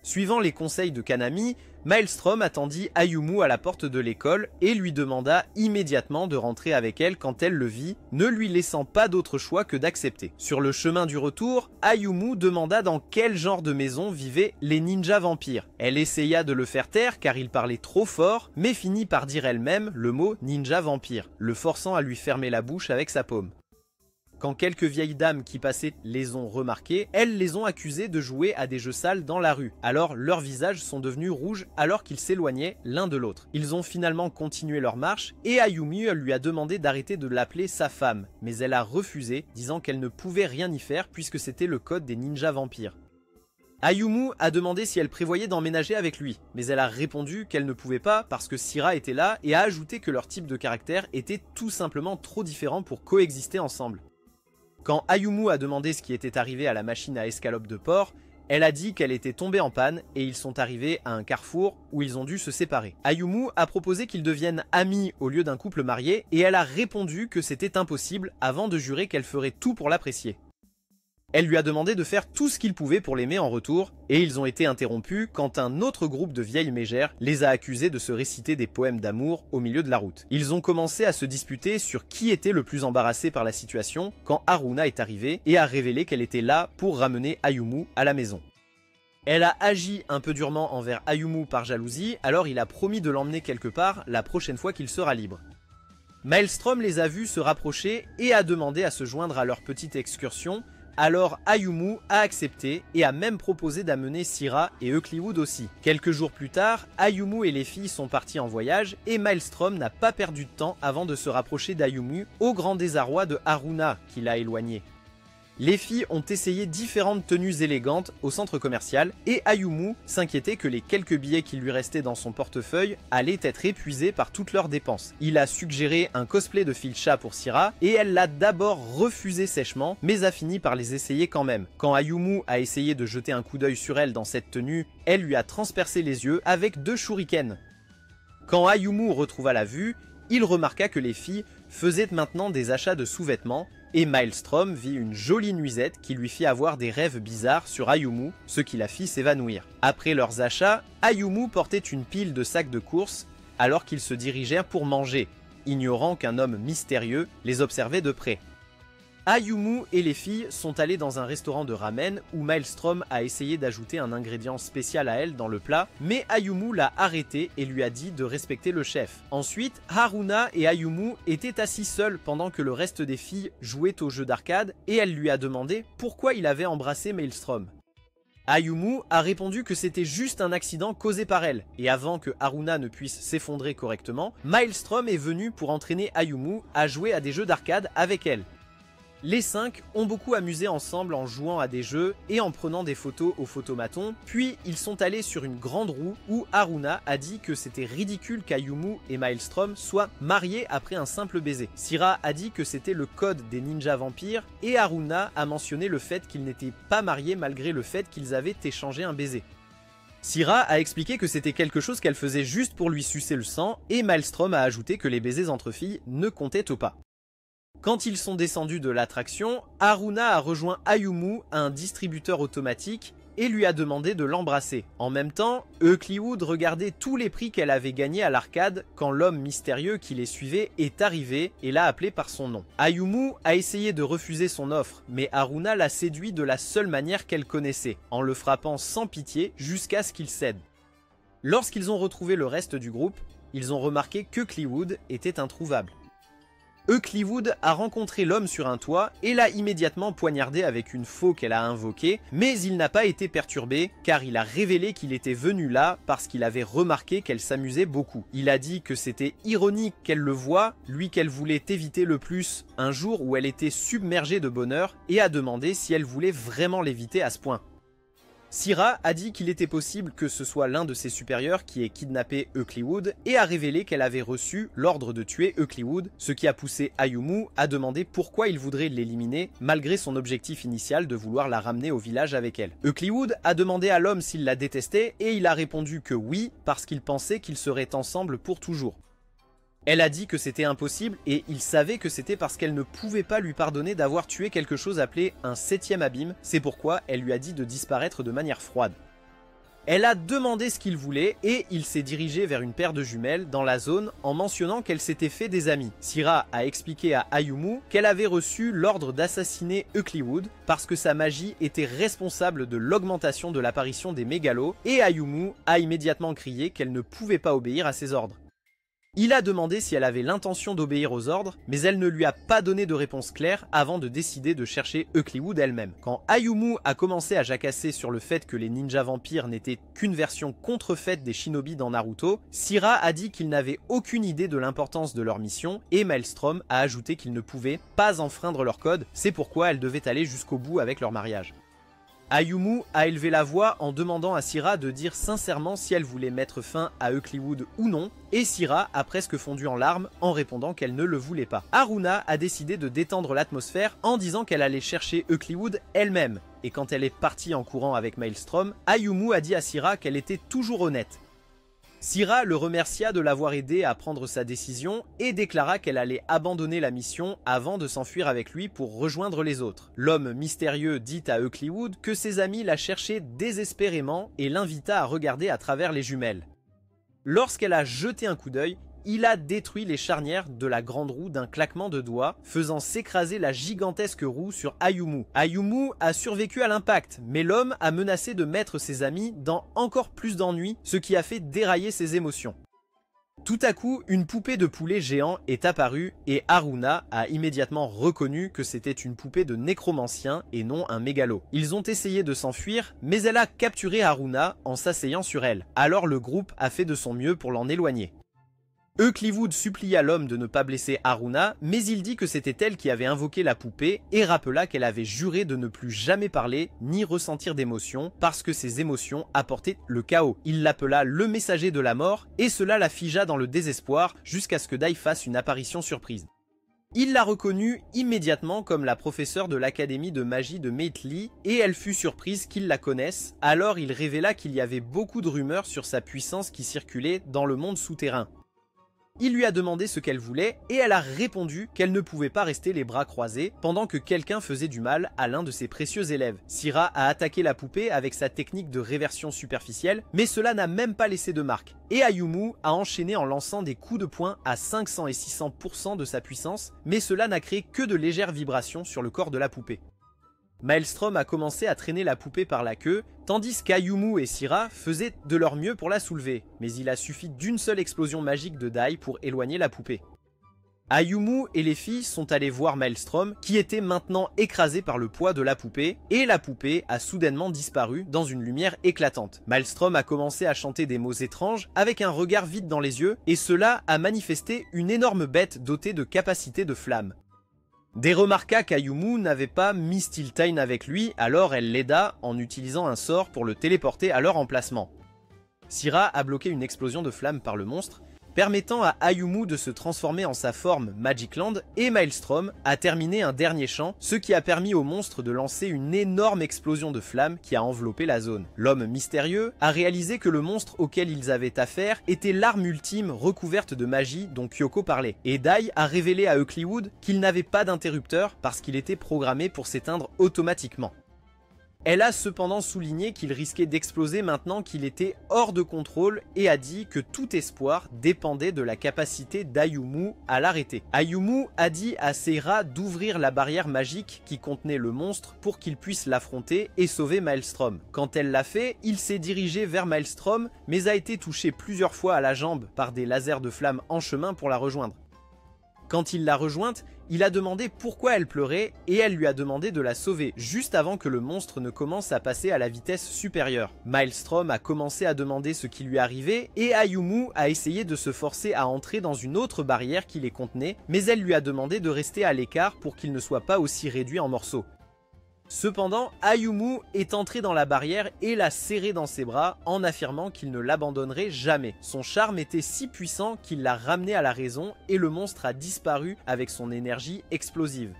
Suivant les conseils de Kanami, Maelstrom attendit Ayumu à la porte de l'école et lui demanda immédiatement de rentrer avec elle quand elle le vit, ne lui laissant pas d'autre choix que d'accepter. Sur le chemin du retour, Ayumu demanda dans quel genre de maison vivaient les ninjas vampires. Elle essaya de le faire taire car il parlait trop fort, mais finit par dire elle-même le mot ninja vampire, le forçant à lui fermer la bouche avec sa paume. Quand quelques vieilles dames qui passaient les ont remarquées, elles les ont accusées de jouer à des jeux sales dans la rue. Alors leurs visages sont devenus rouges alors qu'ils s'éloignaient l'un de l'autre. Ils ont finalement continué leur marche et Ayumi lui a demandé d'arrêter de l'appeler sa femme. Mais elle a refusé, disant qu'elle ne pouvait rien y faire puisque c'était le code des ninjas vampires. Ayumu a demandé si elle prévoyait d'emménager avec lui, mais elle a répondu qu'elle ne pouvait pas parce que Syrah était là et a ajouté que leur type de caractère était tout simplement trop différent pour coexister ensemble. Quand Ayumu a demandé ce qui était arrivé à la machine à escalope de porc, elle a dit qu'elle était tombée en panne et ils sont arrivés à un carrefour où ils ont dû se séparer. Ayumu a proposé qu'ils deviennent amis au lieu d'un couple marié et elle a répondu que c'était impossible avant de jurer qu'elle ferait tout pour l'apprécier. Elle lui a demandé de faire tout ce qu'il pouvait pour l'aimer en retour, et ils ont été interrompus quand un autre groupe de vieilles mégères les a accusés de se réciter des poèmes d'amour au milieu de la route. Ils ont commencé à se disputer sur qui était le plus embarrassé par la situation quand Haruna est arrivée et a révélé qu'elle était là pour ramener Ayumu à la maison. Elle a agi un peu durement envers Ayumu par jalousie, alors il a promis de l'emmener quelque part la prochaine fois qu'il sera libre. Maelstrom les a vus se rapprocher et a demandé à se joindre à leur petite excursion. Alors Ayumu a accepté et a même proposé d'amener Syrah et Eucliwood aussi. Quelques jours plus tard, Ayumu et les filles sont partis en voyage et Maelstrom n'a pas perdu de temps avant de se rapprocher d'Ayumu au grand désarroi de Haruna qui l'a éloigné. Les filles ont essayé différentes tenues élégantes au centre commercial et Ayumu s'inquiétait que les quelques billets qui lui restaient dans son portefeuille allaient être épuisés par toutes leurs dépenses. Il a suggéré un cosplay de Filcha pour Syrah et elle l'a d'abord refusé sèchement mais a fini par les essayer quand même. Quand Ayumu a essayé de jeter un coup d'œil sur elle dans cette tenue, elle lui a transpercé les yeux avec 2 shurikens. Quand Ayumu retrouva la vue, il remarqua que les filles faisaient maintenant des achats de sous-vêtements et Maelstrom vit une jolie nuisette qui lui fit avoir des rêves bizarres sur Ayumu, ce qui la fit s'évanouir. Après leurs achats, Ayumu portait une pile de sacs de course alors qu'ils se dirigèrent pour manger, ignorant qu'un homme mystérieux les observait de près. Ayumu et les filles sont allés dans un restaurant de ramen où Maelstrom a essayé d'ajouter un ingrédient spécial à elle dans le plat, mais Ayumu l'a arrêté et lui a dit de respecter le chef. Ensuite, Haruna et Ayumu étaient assis seuls pendant que le reste des filles jouaient au jeu d'arcade et elle lui a demandé pourquoi il avait embrassé Maelstrom. Ayumu a répondu que c'était juste un accident causé par elle, et avant que Haruna ne puisse s'effondrer correctement, Maelstrom est venu pour entraîner Ayumu à jouer à des jeux d'arcade avec elle. Les 5 ont beaucoup amusé ensemble en jouant à des jeux et en prenant des photos au photomaton, puis ils sont allés sur une grande roue où Haruna a dit que c'était ridicule qu'Ayumu et Maelstrom soient mariés après un simple baiser. Syrah a dit que c'était le code des ninjas vampires et Haruna a mentionné le fait qu'ils n'étaient pas mariés malgré le fait qu'ils avaient échangé un baiser. Syrah a expliqué que c'était quelque chose qu'elle faisait juste pour lui sucer le sang et Maelstrom a ajouté que les baisers entre filles ne comptaient au pas. Quand ils sont descendus de l'attraction, Haruna a rejoint Ayumu à un distributeur automatique et lui a demandé de l'embrasser. En même temps, Eucliwood regardait tous les prix qu'elle avait gagnés à l'arcade quand l'homme mystérieux qui les suivait est arrivé et l'a appelé par son nom. Ayumu a essayé de refuser son offre, mais Haruna l'a séduit de la seule manière qu'elle connaissait, en le frappant sans pitié jusqu'à ce qu'il cède. Lorsqu'ils ont retrouvé le reste du groupe, ils ont remarqué qu'Eucliwood était introuvable. Eucliwood a rencontré l'homme sur un toit et l'a immédiatement poignardé avec une faux qu'elle a invoquée, mais il n'a pas été perturbé car il a révélé qu'il était venu là parce qu'il avait remarqué qu'elle s'amusait beaucoup. Il a dit que c'était ironique qu'elle le voie, lui qu'elle voulait éviter le plus, un jour où elle était submergée de bonheur, et a demandé si elle voulait vraiment l'éviter à ce point. Syrah a dit qu'il était possible que ce soit l'un de ses supérieurs qui ait kidnappé Eucliwood et a révélé qu'elle avait reçu l'ordre de tuer Eucliwood, ce qui a poussé Ayumu à demander pourquoi il voudrait l'éliminer malgré son objectif initial de vouloir la ramener au village avec elle. Eucliwood a demandé à l'homme s'il la détestait et il a répondu que oui parce qu'il pensait qu'ils seraient ensemble pour toujours. Elle a dit que c'était impossible et il savait que c'était parce qu'elle ne pouvait pas lui pardonner d'avoir tué quelque chose appelé un 7e abîme, c'est pourquoi elle lui a dit de disparaître de manière froide. Elle a demandé ce qu'il voulait et il s'est dirigé vers une paire de jumelles dans la zone en mentionnant qu'elle s'était fait des amis. Syrah a expliqué à Ayumu qu'elle avait reçu l'ordre d'assassiner Eucliwood parce que sa magie était responsable de l'augmentation de l'apparition des mégalos et Ayumu a immédiatement crié qu'elle ne pouvait pas obéir à ses ordres. Il a demandé si elle avait l'intention d'obéir aux ordres, mais elle ne lui a pas donné de réponse claire avant de décider de chercher Eucliwood elle-même. Quand Ayumu a commencé à jacasser sur le fait que les ninjas vampires n'étaient qu'une version contrefaite des shinobi dans Naruto, Syrah a dit qu'il n'avait aucune idée de l'importance de leur mission et Maelstrom a ajouté qu'ils ne pouvaient pas enfreindre leur code, c'est pourquoi elle devait aller jusqu'au bout avec leur mariage. Ayumu a élevé la voix en demandant à Syrah de dire sincèrement si elle voulait mettre fin à Eucliwood ou non, et Syrah a presque fondu en larmes en répondant qu'elle ne le voulait pas. Haruna a décidé de détendre l'atmosphère en disant qu'elle allait chercher Eucliwood elle-même, et quand elle est partie en courant avec Maelstrom, Ayumu a dit à Syrah qu'elle était toujours honnête. Syrah le remercia de l'avoir aidé à prendre sa décision et déclara qu'elle allait abandonner la mission avant de s'enfuir avec lui pour rejoindre les autres. L'homme mystérieux dit à Eucliwood que ses amis la cherchaient désespérément et l'invita à regarder à travers les jumelles. Lorsqu'elle a jeté un coup d'œil, il a détruit les charnières de la grande roue d'un claquement de doigts, faisant s'écraser la gigantesque roue sur Ayumu. Ayumu a survécu à l'impact, mais l'homme a menacé de mettre ses amis dans encore plus d'ennuis, ce qui a fait dérailler ses émotions. Tout à coup, une poupée de poulet géant est apparue et Haruna a immédiatement reconnu que c'était une poupée de nécromancien et non un mégalo. Ils ont essayé de s'enfuir, mais elle a capturé Haruna en s'asseyant sur elle. Alors le groupe a fait de son mieux pour l'en éloigner. Eucliwood supplia l'homme de ne pas blesser Haruna, mais il dit que c'était elle qui avait invoqué la poupée et rappela qu'elle avait juré de ne plus jamais parler ni ressentir d'émotions parce que ces émotions apportaient le chaos. Il l'appela le messager de la mort et cela la figea dans le désespoir jusqu'à ce que Dai fasse une apparition surprise. Il l'a reconnue immédiatement comme la professeure de l'académie de magie de Meitli et elle fut surprise qu'il la connaisse, alors il révéla qu'il y avait beaucoup de rumeurs sur sa puissance qui circulait dans le monde souterrain. Il lui a demandé ce qu'elle voulait et elle a répondu qu'elle ne pouvait pas rester les bras croisés pendant que quelqu'un faisait du mal à l'un de ses précieux élèves. Syrah a attaqué la poupée avec sa technique de réversion superficielle, mais cela n'a même pas laissé de marque. Et Ayumu a enchaîné en lançant des coups de poing à 500 et 600% de sa puissance, mais cela n'a créé que de légères vibrations sur le corps de la poupée. Maelstrom a commencé à traîner la poupée par la queue, tandis qu'Ayumu et Syrah faisaient de leur mieux pour la soulever, mais il a suffi d'une seule explosion magique de Dai pour éloigner la poupée. Ayumu et les filles sont allées voir Maelstrom, qui était maintenant écrasé par le poids de la poupée, et la poupée a soudainement disparu dans une lumière éclatante. Maelstrom a commencé à chanter des mots étranges, avec un regard vide dans les yeux, et cela a manifesté une énorme bête dotée de capacités de flamme. Dai remarqua qu'Ayumu n'avait pas Mistiltein avec lui, alors elle l'aida en utilisant un sort pour le téléporter à leur emplacement. Syrah a bloqué une explosion de flamme par le monstre, permettant à Ayumu de se transformer en sa forme Magic Land, et Maelstrom a terminé un dernier chant, ce qui a permis au monstre de lancer une énorme explosion de flammes qui a enveloppé la zone. L'homme mystérieux a réalisé que le monstre auquel ils avaient affaire était l'arme ultime recouverte de magie dont Kyoko parlait, et Dai a révélé à Eucliwood qu'il n'avait pas d'interrupteur parce qu'il était programmé pour s'éteindre automatiquement. Elle a cependant souligné qu'il risquait d'exploser maintenant qu'il était hors de contrôle et a dit que tout espoir dépendait de la capacité d'Ayumu à l'arrêter. Ayumu a dit à Syrah d'ouvrir la barrière magique qui contenait le monstre pour qu'il puisse l'affronter et sauver Maelstrom. Quand elle l'a fait, il s'est dirigé vers Maelstrom mais a été touché plusieurs fois à la jambe par des lasers de flammes en chemin pour la rejoindre. Quand il l'a rejointe, il a demandé pourquoi elle pleurait et elle lui a demandé de la sauver juste avant que le monstre ne commence à passer à la vitesse supérieure. Maelstrom a commencé à demander ce qui lui arrivait et Ayumu a essayé de se forcer à entrer dans une autre barrière qui les contenait, mais elle lui a demandé de rester à l'écart pour qu'il ne soit pas aussi réduit en morceaux. Cependant, Ayumu est entré dans la barrière et l'a serré dans ses bras en affirmant qu'il ne l'abandonnerait jamais. Son charme était si puissant qu'il l'a ramené à la raison et le monstre a disparu avec son énergie explosive.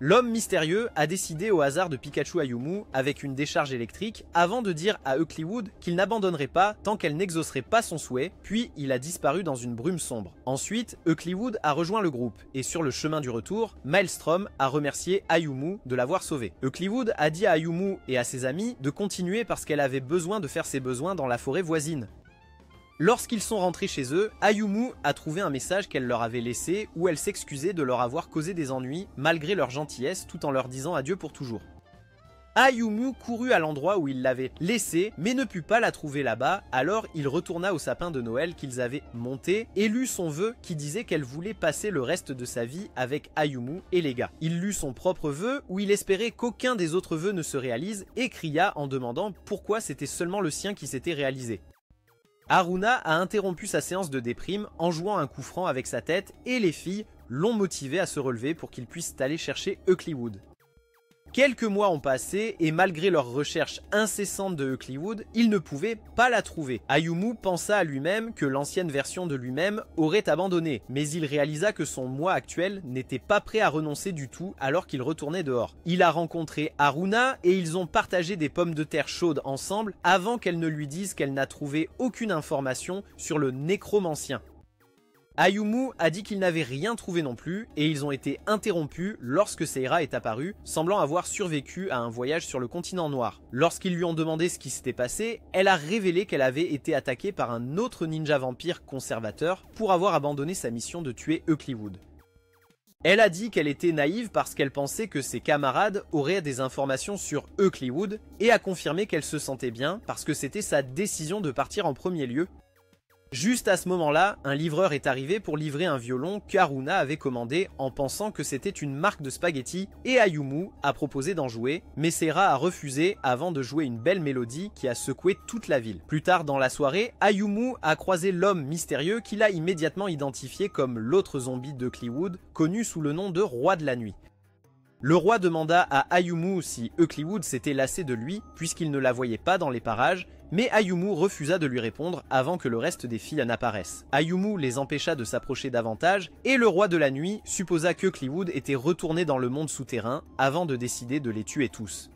L'homme mystérieux a décidé au hasard de Pikachu Ayumu avec une décharge électrique avant de dire à Eucliwood qu'il n'abandonnerait pas tant qu'elle n'exaucerait pas son souhait, puis il a disparu dans une brume sombre. Ensuite, Eucliwood a rejoint le groupe et sur le chemin du retour, Maelstrom a remercié Ayumu de l'avoir sauvé. Eucliwood a dit à Ayumu et à ses amis de continuer parce qu'elle avait besoin de faire ses besoins dans la forêt voisine. Lorsqu'ils sont rentrés chez eux, Ayumu a trouvé un message qu'elle leur avait laissé où elle s'excusait de leur avoir causé des ennuis malgré leur gentillesse tout en leur disant adieu pour toujours. Ayumu courut à l'endroit où il l'avait laissée mais ne put pas la trouver là-bas, alors il retourna au sapin de Noël qu'ils avaient monté et lut son vœu qui disait qu'elle voulait passer le reste de sa vie avec Ayumu et les gars. Il lut son propre vœu où il espérait qu'aucun des autres vœux ne se réalise et cria en demandant pourquoi c'était seulement le sien qui s'était réalisé. Haruna a interrompu sa séance de déprime en jouant un coup franc avec sa tête et les filles l'ont motivé à se relever pour qu'ils puissent aller chercher Eucliwood. Quelques mois ont passé et malgré leurs recherches incessantes de Eucliwood, ils ne pouvaient pas la trouver. Ayumu pensa à lui-même que l'ancienne version de lui-même aurait abandonné, mais il réalisa que son moi actuel n'était pas prêt à renoncer du tout alors qu'il retournait dehors. Il a rencontré Haruna et ils ont partagé des pommes de terre chaudes ensemble avant qu'elle ne lui dise qu'elle n'a trouvé aucune information sur le nécromancien. Ayumu a dit qu'il n'avait rien trouvé non plus et ils ont été interrompus lorsque Seira est apparue, semblant avoir survécu à un voyage sur le continent noir. Lorsqu'ils lui ont demandé ce qui s'était passé, elle a révélé qu'elle avait été attaquée par un autre ninja vampire conservateur pour avoir abandonné sa mission de tuer Eucliwood. Elle a dit qu'elle était naïve parce qu'elle pensait que ses camarades auraient des informations sur Eucliwood et a confirmé qu'elle se sentait bien parce que c'était sa décision de partir en premier lieu. Juste à ce moment-là, un livreur est arrivé pour livrer un violon qu'Haruna avait commandé en pensant que c'était une marque de spaghettis et Ayumu a proposé d'en jouer, mais Seira a refusé avant de jouer une belle mélodie qui a secoué toute la ville. Plus tard dans la soirée, Ayumu a croisé l'homme mystérieux qu'il a immédiatement identifié comme l'autre zombie d'Eucliwood, connu sous le nom de Roi de la Nuit. Le roi demanda à Ayumu si Eucliwood s'était lassé de lui puisqu'il ne la voyait pas dans les parages, mais Ayumu refusa de lui répondre avant que le reste des filles n'apparaissent. Ayumu les empêcha de s'approcher davantage et le roi de la nuit supposa qu'Eucliwood était retourné dans le monde souterrain avant de décider de les tuer tous.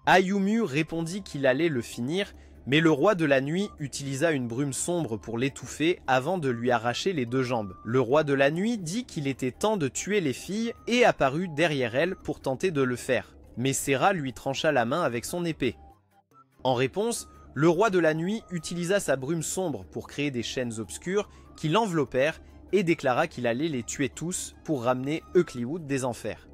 Ayumu répondit qu'il allait le finir, mais le roi de la nuit utilisa une brume sombre pour l'étouffer avant de lui arracher les deux jambes. Le roi de la nuit dit qu'il était temps de tuer les filles et apparut derrière elle pour tenter de le faire. Mais Seira lui trancha la main avec son épée. En réponse, le roi de la nuit utilisa sa brume sombre pour créer des chaînes obscures qui l'enveloppèrent et déclara qu'il allait les tuer tous pour ramener Eucliwood des enfers.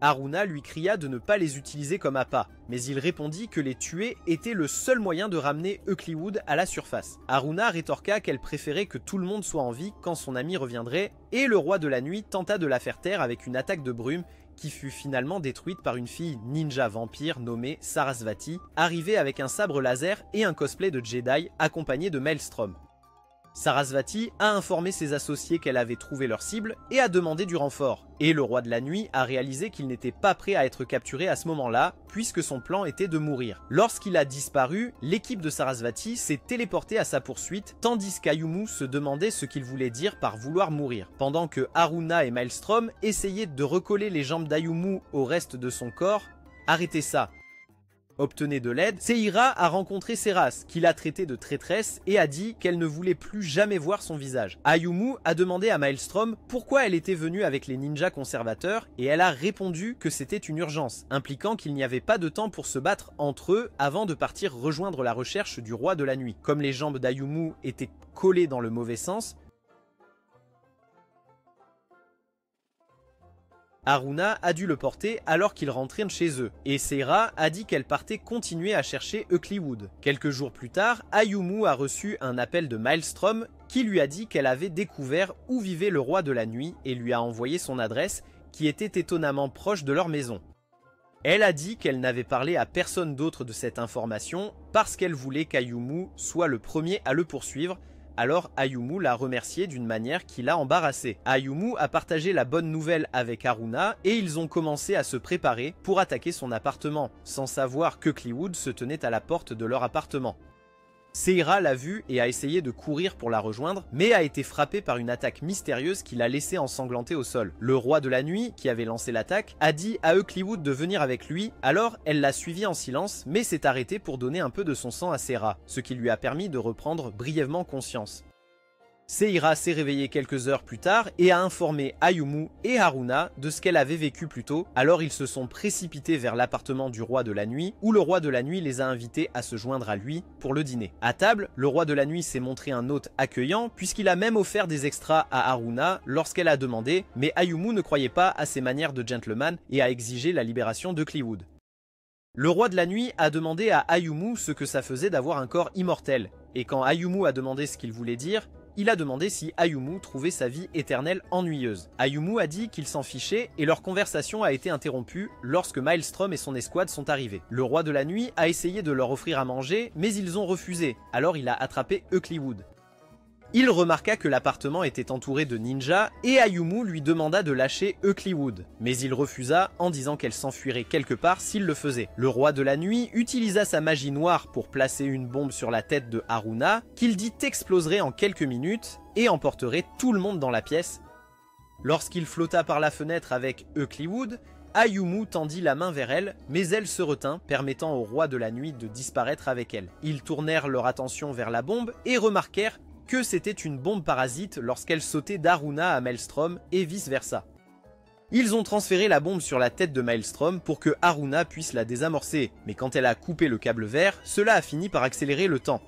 Haruna lui cria de ne pas les utiliser comme appât, mais il répondit que les tuer était le seul moyen de ramener Eucliwood à la surface. Haruna rétorqua qu'elle préférait que tout le monde soit en vie quand son ami reviendrait, et le roi de la nuit tenta de la faire taire avec une attaque de brume qui fut finalement détruite par une fille ninja vampire nommée Sarasvati, arrivée avec un sabre laser et un cosplay de Jedi accompagné de Maelstrom. Sarasvati a informé ses associés qu'elle avait trouvé leur cible et a demandé du renfort. Et le roi de la nuit a réalisé qu'il n'était pas prêt à être capturé à ce moment-là, puisque son plan était de mourir. Lorsqu'il a disparu, l'équipe de Sarasvati s'est téléportée à sa poursuite, tandis qu'Ayumu se demandait ce qu'il voulait dire par vouloir mourir. Pendant que Haruna et Maelstrom essayaient de recoller les jambes d'Ayumu au reste de son corps, arrêtez ça! Obtenez de l'aide, Seira a rencontré Seras, qui l'a traité de traîtresse et a dit qu'elle ne voulait plus jamais voir son visage. Ayumu a demandé à Maelstrom pourquoi elle était venue avec les ninjas conservateurs et elle a répondu que c'était une urgence, impliquant qu'il n'y avait pas de temps pour se battre entre eux avant de partir rejoindre la recherche du roi de la nuit. Comme les jambes d'Ayumu étaient collées dans le mauvais sens, Haruna a dû le porter alors qu'ils rentraient chez eux, et Seira a dit qu'elle partait continuer à chercher Eucliwood. Quelques jours plus tard, Ayumu a reçu un appel de Maelstrom qui lui a dit qu'elle avait découvert où vivait le roi de la nuit et lui a envoyé son adresse qui était étonnamment proche de leur maison. Elle a dit qu'elle n'avait parlé à personne d'autre de cette information parce qu'elle voulait qu'Ayumu soit le premier à le poursuivre, Alors Ayumu l'a remercié d'une manière qui l'a embarrassé. Ayumu a partagé la bonne nouvelle avec Haruna et ils ont commencé à se préparer pour attaquer son appartement, sans savoir que Clewood se tenait à la porte de leur appartement. Seira l'a vue et a essayé de courir pour la rejoindre, mais a été frappé par une attaque mystérieuse qui l'a laissé ensanglanté au sol. Le roi de la nuit, qui avait lancé l'attaque, a dit à Clewood de venir avec lui, alors elle l'a suivi en silence, mais s'est arrêtée pour donner un peu de son sang à Seira, ce qui lui a permis de reprendre brièvement conscience. Seira s'est réveillée quelques heures plus tard et a informé Ayumu et Haruna de ce qu'elle avait vécu plus tôt, alors ils se sont précipités vers l'appartement du roi de la nuit, où le roi de la nuit les a invités à se joindre à lui pour le dîner. À table, le roi de la nuit s'est montré un hôte accueillant, puisqu'il a même offert des extras à Haruna lorsqu'elle a demandé, mais Ayumu ne croyait pas à ses manières de gentleman et a exigé la libération de Clewood. Le roi de la nuit a demandé à Ayumu ce que ça faisait d'avoir un corps immortel, et quand Ayumu a demandé ce qu'il voulait dire, il a demandé si Ayumu trouvait sa vie éternelle ennuyeuse. Ayumu a dit qu'il s'en fichait et leur conversation a été interrompue lorsque Maelstrom et son escouade sont arrivés. Le roi de la nuit a essayé de leur offrir à manger, mais ils ont refusé, alors il a attrapé Clewood. Il remarqua que l'appartement était entouré de ninjas et Ayumu lui demanda de lâcher Clewood, mais il refusa en disant qu'elle s'enfuirait quelque part s'il le faisait. Le roi de la nuit utilisa sa magie noire pour placer une bombe sur la tête de Haruna, qu'il dit exploserait en quelques minutes et emporterait tout le monde dans la pièce. Lorsqu'il flotta par la fenêtre avec Clewood, Ayumu tendit la main vers elle, mais elle se retint, permettant au roi de la nuit de disparaître avec elle. Ils tournèrent leur attention vers la bombe et remarquèrent que c'était une bombe parasite lorsqu'elle sautait d'Haruna à Maelstrom et vice versa. Ils ont transféré la bombe sur la tête de Maelstrom pour que Haruna puisse la désamorcer, mais quand elle a coupé le câble vert, cela a fini par accélérer le temps.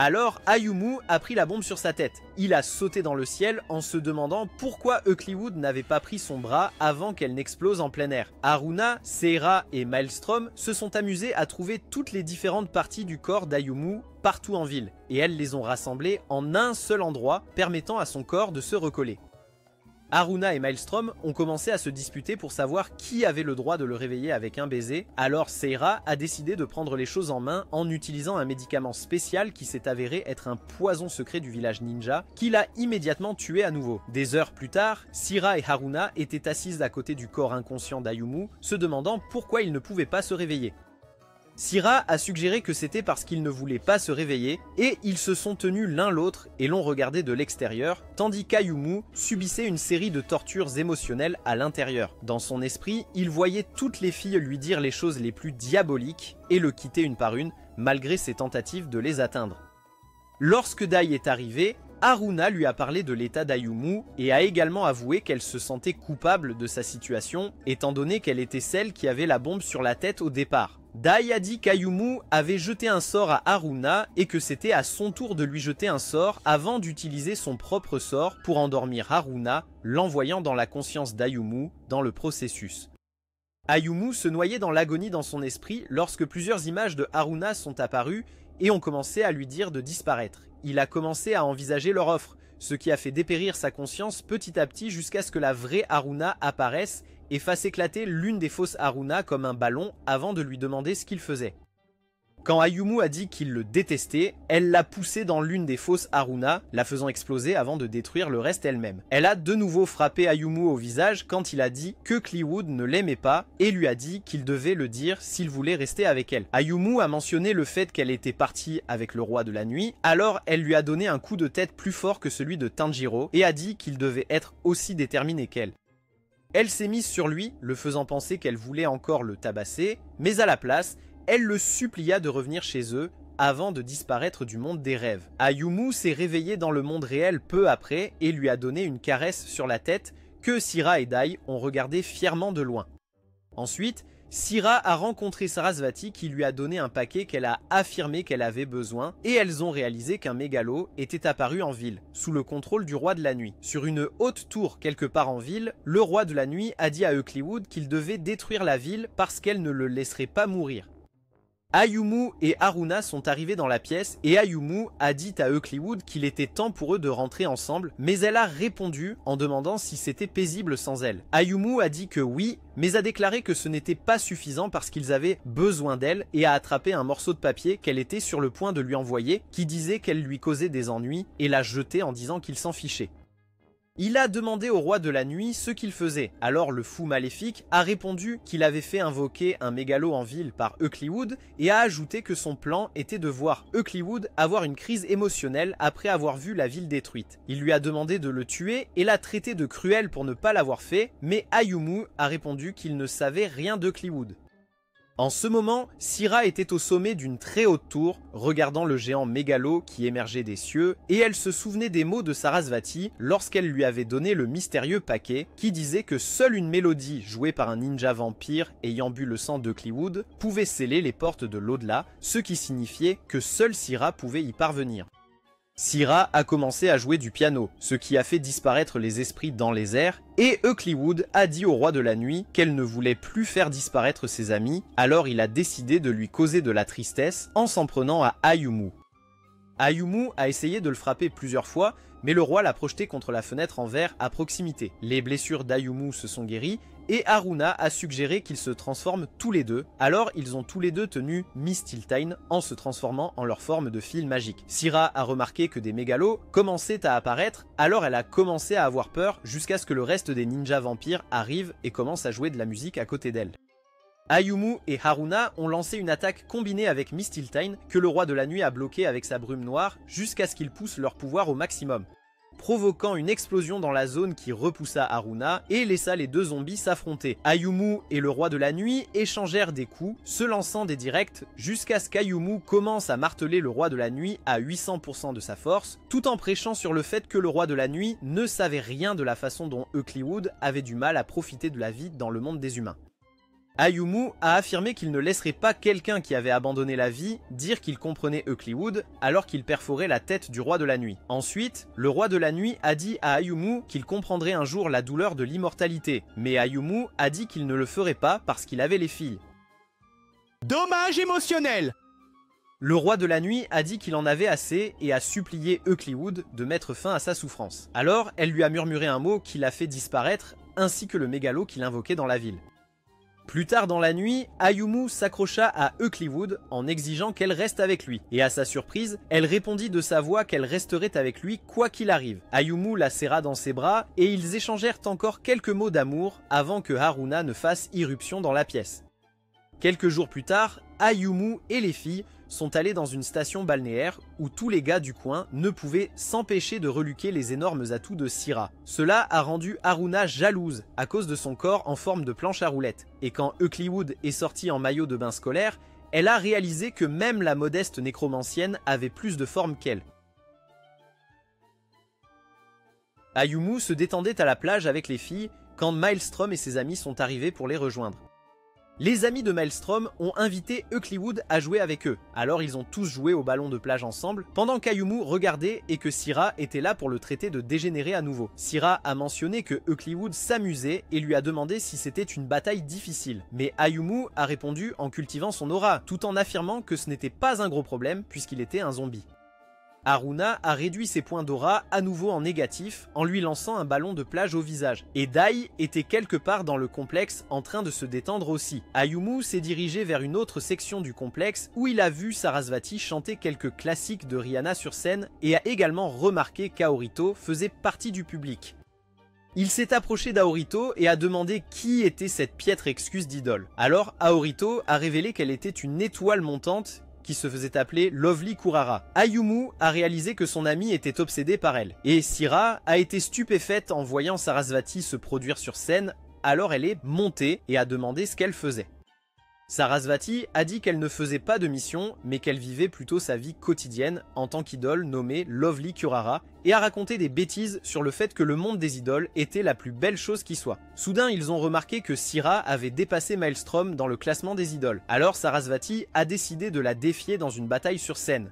Alors Ayumu a pris la bombe sur sa tête. Il a sauté dans le ciel en se demandant pourquoi Clewood n'avait pas pris son bras avant qu'elle n'explose en plein air. Haruna, Seira et Maelstrom se sont amusés à trouver toutes les différentes parties du corps d'Ayumu partout en ville, et elles les ont rassemblées en un seul endroit, permettant à son corps de se recoller. Haruna et Maelstrom ont commencé à se disputer pour savoir qui avait le droit de le réveiller avec un baiser, alors Seira a décidé de prendre les choses en main en utilisant un médicament spécial qui s'est avéré être un poison secret du village ninja, qui l'a immédiatement tué à nouveau. Des heures plus tard, Seira et Haruna étaient assises à côté du corps inconscient d'Ayumu, se demandant pourquoi ils ne pouvaient pas se réveiller. Seira a suggéré que c'était parce qu'ils ne voulaient pas se réveiller et ils se sont tenus l'un l'autre et l'ont regardé de l'extérieur, tandis qu'Ayumu subissait une série de tortures émotionnelles à l'intérieur. Dans son esprit, il voyait toutes les filles lui dire les choses les plus diaboliques et le quitter une par une, malgré ses tentatives de les atteindre. Lorsque Dai est arrivé, Haruna lui a parlé de l'état d'Ayumu et a également avoué qu'elle se sentait coupable de sa situation, étant donné qu'elle était celle qui avait la bombe sur la tête au départ. Dai a dit qu'Ayumu avait jeté un sort à Haruna et que c'était à son tour de lui jeter un sort avant d'utiliser son propre sort pour endormir Haruna, l'envoyant dans la conscience d'Ayumu dans le processus. Ayumu se noyait dans l'agonie dans son esprit lorsque plusieurs images de Haruna sont apparues et ont commencé à lui dire de disparaître. Il a commencé à envisager leur offre, ce qui a fait dépérir sa conscience petit à petit jusqu'à ce que la vraie Haruna apparaisse et fasse éclater l'une des fausses Haruna comme un ballon avant de lui demander ce qu'il faisait. Quand Ayumu a dit qu'il le détestait, elle l'a poussé dans l'une des fausses Haruna, la faisant exploser avant de détruire le reste elle-même. Elle a de nouveau frappé Ayumu au visage quand il a dit que Clewood ne l'aimait pas et lui a dit qu'il devait le dire s'il voulait rester avec elle. Ayumu a mentionné le fait qu'elle était partie avec le roi de la nuit, alors elle lui a donné un coup de tête plus fort que celui de Tanjiro et a dit qu'il devait être aussi déterminé qu'elle. Elle s'est mise sur lui, le faisant penser qu'elle voulait encore le tabasser, mais à la place, elle le supplia de revenir chez eux avant de disparaître du monde des rêves. Ayumu s'est réveillé dans le monde réel peu après et lui a donné une caresse sur la tête que Seira et Dai ont regardé fièrement de loin. Ensuite, Seira a rencontré Sarasvati qui lui a donné un paquet qu'elle a affirmé qu'elle avait besoin et elles ont réalisé qu'un mégalo était apparu en ville, sous le contrôle du roi de la nuit. Sur une haute tour quelque part en ville, le roi de la nuit a dit à Clewood qu'il devait détruire la ville parce qu'elle ne le laisserait pas mourir. Ayumu et Haruna sont arrivés dans la pièce et Ayumu a dit à Eucliwood qu'il était temps pour eux de rentrer ensemble, mais elle a répondu en demandant si c'était paisible sans elle. Ayumu a dit que oui, mais a déclaré que ce n'était pas suffisant parce qu'ils avaient besoin d'elle et a attrapé un morceau de papier qu'elle était sur le point de lui envoyer qui disait qu'elle lui causait des ennuis et l'a jeté en disant qu'il s'en fichait. Il a demandé au roi de la nuit ce qu'il faisait. Alors le fou maléfique a répondu qu'il avait fait invoquer un mégalo en ville par Eucliwood et a ajouté que son plan était de voir Eucliwood avoir une crise émotionnelle après avoir vu la ville détruite. Il lui a demandé de le tuer et l'a traité de cruel pour ne pas l'avoir fait, mais Ayumu a répondu qu'il ne savait rien d'Eucliwood. En ce moment, Syrah était au sommet d'une très haute tour, regardant le géant mégalo qui émergeait des cieux, et elle se souvenait des mots de Sarasvati lorsqu'elle lui avait donné le mystérieux paquet qui disait que seule une mélodie jouée par un ninja vampire ayant bu le sang d'Eucliwood pouvait sceller les portes de l'au-delà, ce qui signifiait que seule Syrah pouvait y parvenir. Syrah a commencé à jouer du piano, ce qui a fait disparaître les esprits dans les airs, et Eucliwood a dit au roi de la nuit qu'elle ne voulait plus faire disparaître ses amis, alors il a décidé de lui causer de la tristesse en s'en prenant à Ayumu. Ayumu a essayé de le frapper plusieurs fois, mais le roi l'a projeté contre la fenêtre en verre à proximité. Les blessures d'Ayumu se sont guéries, et Haruna a suggéré qu'ils se transforment tous les deux, alors ils ont tous les deux tenu Mistiltein en se transformant en leur forme de fil magique. Syrah a remarqué que des mégalos commençaient à apparaître, alors elle a commencé à avoir peur jusqu'à ce que le reste des ninjas vampires arrivent et commencent à jouer de la musique à côté d'elle. Ayumu et Haruna ont lancé une attaque combinée avec Mistiltein que le roi de la nuit a bloqué avec sa brume noire jusqu'à ce qu'ils poussent leur pouvoir au maximum, provoquant une explosion dans la zone qui repoussa Haruna et laissa les deux zombies s'affronter. Ayumu et le roi de la nuit échangèrent des coups, se lançant des directs jusqu'à ce qu'Ayumu commence à marteler le roi de la nuit à 800% de sa force, tout en prêchant sur le fait que le roi de la nuit ne savait rien de la façon dont Eucliwood avait du mal à profiter de la vie dans le monde des humains. Ayumu a affirmé qu'il ne laisserait pas quelqu'un qui avait abandonné la vie dire qu'il comprenait Eucliwood alors qu'il perforait la tête du roi de la nuit. Ensuite, le roi de la nuit a dit à Ayumu qu'il comprendrait un jour la douleur de l'immortalité, mais Ayumu a dit qu'il ne le ferait pas parce qu'il avait les filles. Dommage émotionnel! Le roi de la nuit a dit qu'il en avait assez et a supplié Eucliwood de mettre fin à sa souffrance. Alors, elle lui a murmuré un mot qui l'a fait disparaître, ainsi que le mégalo qu'il invoquait dans la ville. Plus tard dans la nuit, Ayumu s'accrocha à Eucliwood en exigeant qu'elle reste avec lui. Et à sa surprise, elle répondit de sa voix qu'elle resterait avec lui quoi qu'il arrive. Ayumu la serra dans ses bras et ils échangèrent encore quelques mots d'amour avant que Haruna ne fasse irruption dans la pièce. Quelques jours plus tard, Ayumu et les filles sont allés dans une station balnéaire où tous les gars du coin ne pouvaient s'empêcher de reluquer les énormes atouts de Syrah. Cela a rendu Haruna jalouse à cause de son corps en forme de planche à roulettes. Et quand Eucliwood est sorti en maillot de bain scolaire, elle a réalisé que même la modeste nécromancienne avait plus de forme qu'elle. Ayumu se détendait à la plage avec les filles quand Maelstrom et ses amis sont arrivés pour les rejoindre. Les amis de Maelstrom ont invité Eucliwood à jouer avec eux, alors ils ont tous joué au ballon de plage ensemble, pendant qu'Ayumu regardait et que Syrah était là pour le traiter de dégénéré à nouveau. Syrah a mentionné que Eucliwood s'amusait et lui a demandé si c'était une bataille difficile, mais Ayumu a répondu en cultivant son aura, tout en affirmant que ce n'était pas un gros problème puisqu'il était un zombie. Haruna a réduit ses points d'aura à nouveau en négatif en lui lançant un ballon de plage au visage. Et Dai était quelque part dans le complexe en train de se détendre aussi. Ayumu s'est dirigé vers une autre section du complexe où il a vu Sarasvati chanter quelques classiques de Rihanna sur scène et a également remarqué qu'Aorito faisait partie du public. Il s'est approché d'Aorito et a demandé qui était cette piètre excuse d'idole. Alors Aorito a révélé qu'elle était une étoile montante qui se faisait appeler Lovely Kurara. Ayumu a réalisé que son ami était obsédé par elle. Et Syrah a été stupéfaite en voyant Sarasvati se produire sur scène, alors elle est montée et a demandé ce qu'elle faisait. Sarasvati a dit qu'elle ne faisait pas de mission, mais qu'elle vivait plutôt sa vie quotidienne en tant qu'idole nommée Lovely Kurara, et a raconté des bêtises sur le fait que le monde des idoles était la plus belle chose qui soit. Soudain, ils ont remarqué que Syrah avait dépassé Maelstrom dans le classement des idoles. Alors Sarasvati a décidé de la défier dans une bataille sur scène.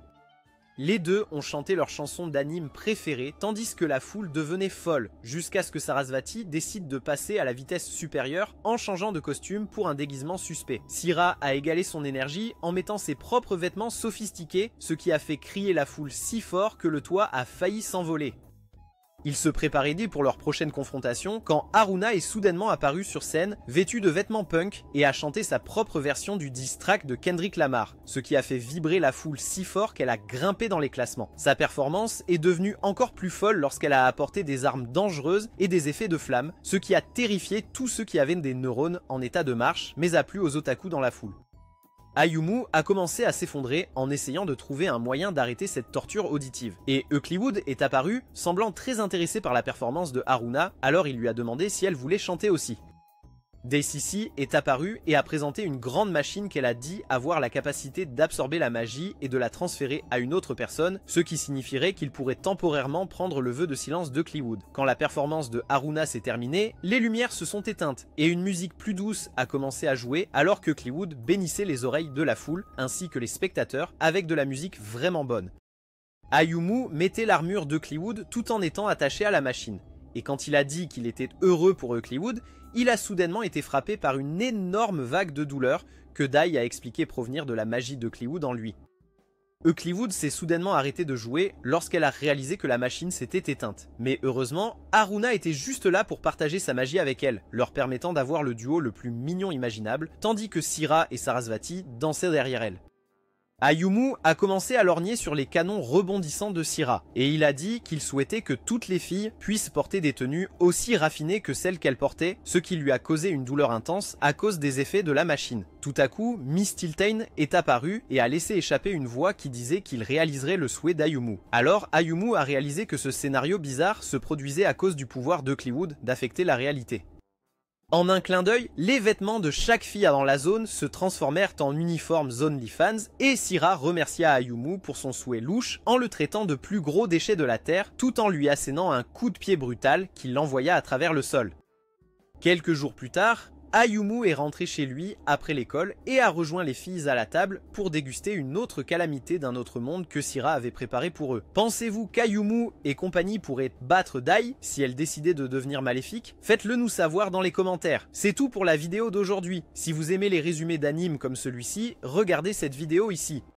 les deux ont chanté leur chanson d'anime préférée, tandis que la foule devenait folle, jusqu'à ce que Sarasvati décide de passer à la vitesse supérieure en changeant de costume pour un déguisement suspect. Syrah a égalé son énergie en mettant ses propres vêtements sophistiqués, ce qui a fait crier la foule si fort que le toit a failli s'envoler. Ils se préparaient dit pour leur prochaine confrontation quand Haruna est soudainement apparu sur scène, vêtu de vêtements punk, et a chanté sa propre version du diss track de Kendrick Lamar, ce qui a fait vibrer la foule si fort qu'elle a grimpé dans les classements. Sa performance est devenue encore plus folle lorsqu'elle a apporté des armes dangereuses et des effets de flammes, ce qui a terrifié tous ceux qui avaient des neurones en état de marche, mais a plu aux otaku dans la foule. Ayumu a commencé à s'effondrer en essayant de trouver un moyen d'arrêter cette torture auditive. Et Eucliwood est apparu, semblant très intéressé par la performance de Haruna, alors il lui a demandé si elle voulait chanter aussi. Daisy est apparue et a présenté une grande machine qu'elle a dit avoir la capacité d'absorber la magie et de la transférer à une autre personne, ce qui signifierait qu'il pourrait temporairement prendre le vœu de silence de Eucliwood. Quand la performance de Haruna s'est terminée, les lumières se sont éteintes et une musique plus douce a commencé à jouer alors que Eucliwood bénissait les oreilles de la foule ainsi que les spectateurs avec de la musique vraiment bonne. Ayumu mettait l'armure d'Eucliwood tout en étant attaché à la machine. Et quand il a dit qu'il était heureux pour Eucliwood, il a soudainement été frappé par une énorme vague de douleur que Dai a expliqué provenir de la magie d'Eucliwood en lui. Eucliwood s'est soudainement arrêté de jouer lorsqu'elle a réalisé que la machine s'était éteinte. Mais heureusement, Haruna était juste là pour partager sa magie avec elle, leur permettant d'avoir le duo le plus mignon imaginable, tandis que Syrah et Sarasvati dansaient derrière elle. Ayumu a commencé à lorgner sur les canons rebondissants de Syrah, et il a dit qu'il souhaitait que toutes les filles puissent porter des tenues aussi raffinées que celles qu'elle portait, ce qui lui a causé une douleur intense à cause des effets de la machine. Tout à coup, Miss Tiltane est apparue et a laissé échapper une voix qui disait qu'il réaliserait le souhait d'Ayumu. Alors Ayumu a réalisé que ce scénario bizarre se produisait à cause du pouvoir d'Eucliwood d'affecter la réalité. En un clin d'œil, les vêtements de chaque fille dans la zone se transformèrent en uniformes OnlyFans et Syrah remercia Ayumu pour son souhait louche en le traitant de plus gros déchet de la terre tout en lui assénant un coup de pied brutal qui l'envoya à travers le sol. Quelques jours plus tard, Ayumu est rentré chez lui après l'école et a rejoint les filles à la table pour déguster une autre calamité d'un autre monde que Syrah avait préparé pour eux. Pensez-vous qu'Ayumu et compagnie pourraient battre Dai si elle décidait de devenir maléfique? Faites-le nous savoir dans les commentaires. C'est tout pour la vidéo d'aujourd'hui. Si vous aimez les résumés d'animes comme celui-ci, regardez cette vidéo ici.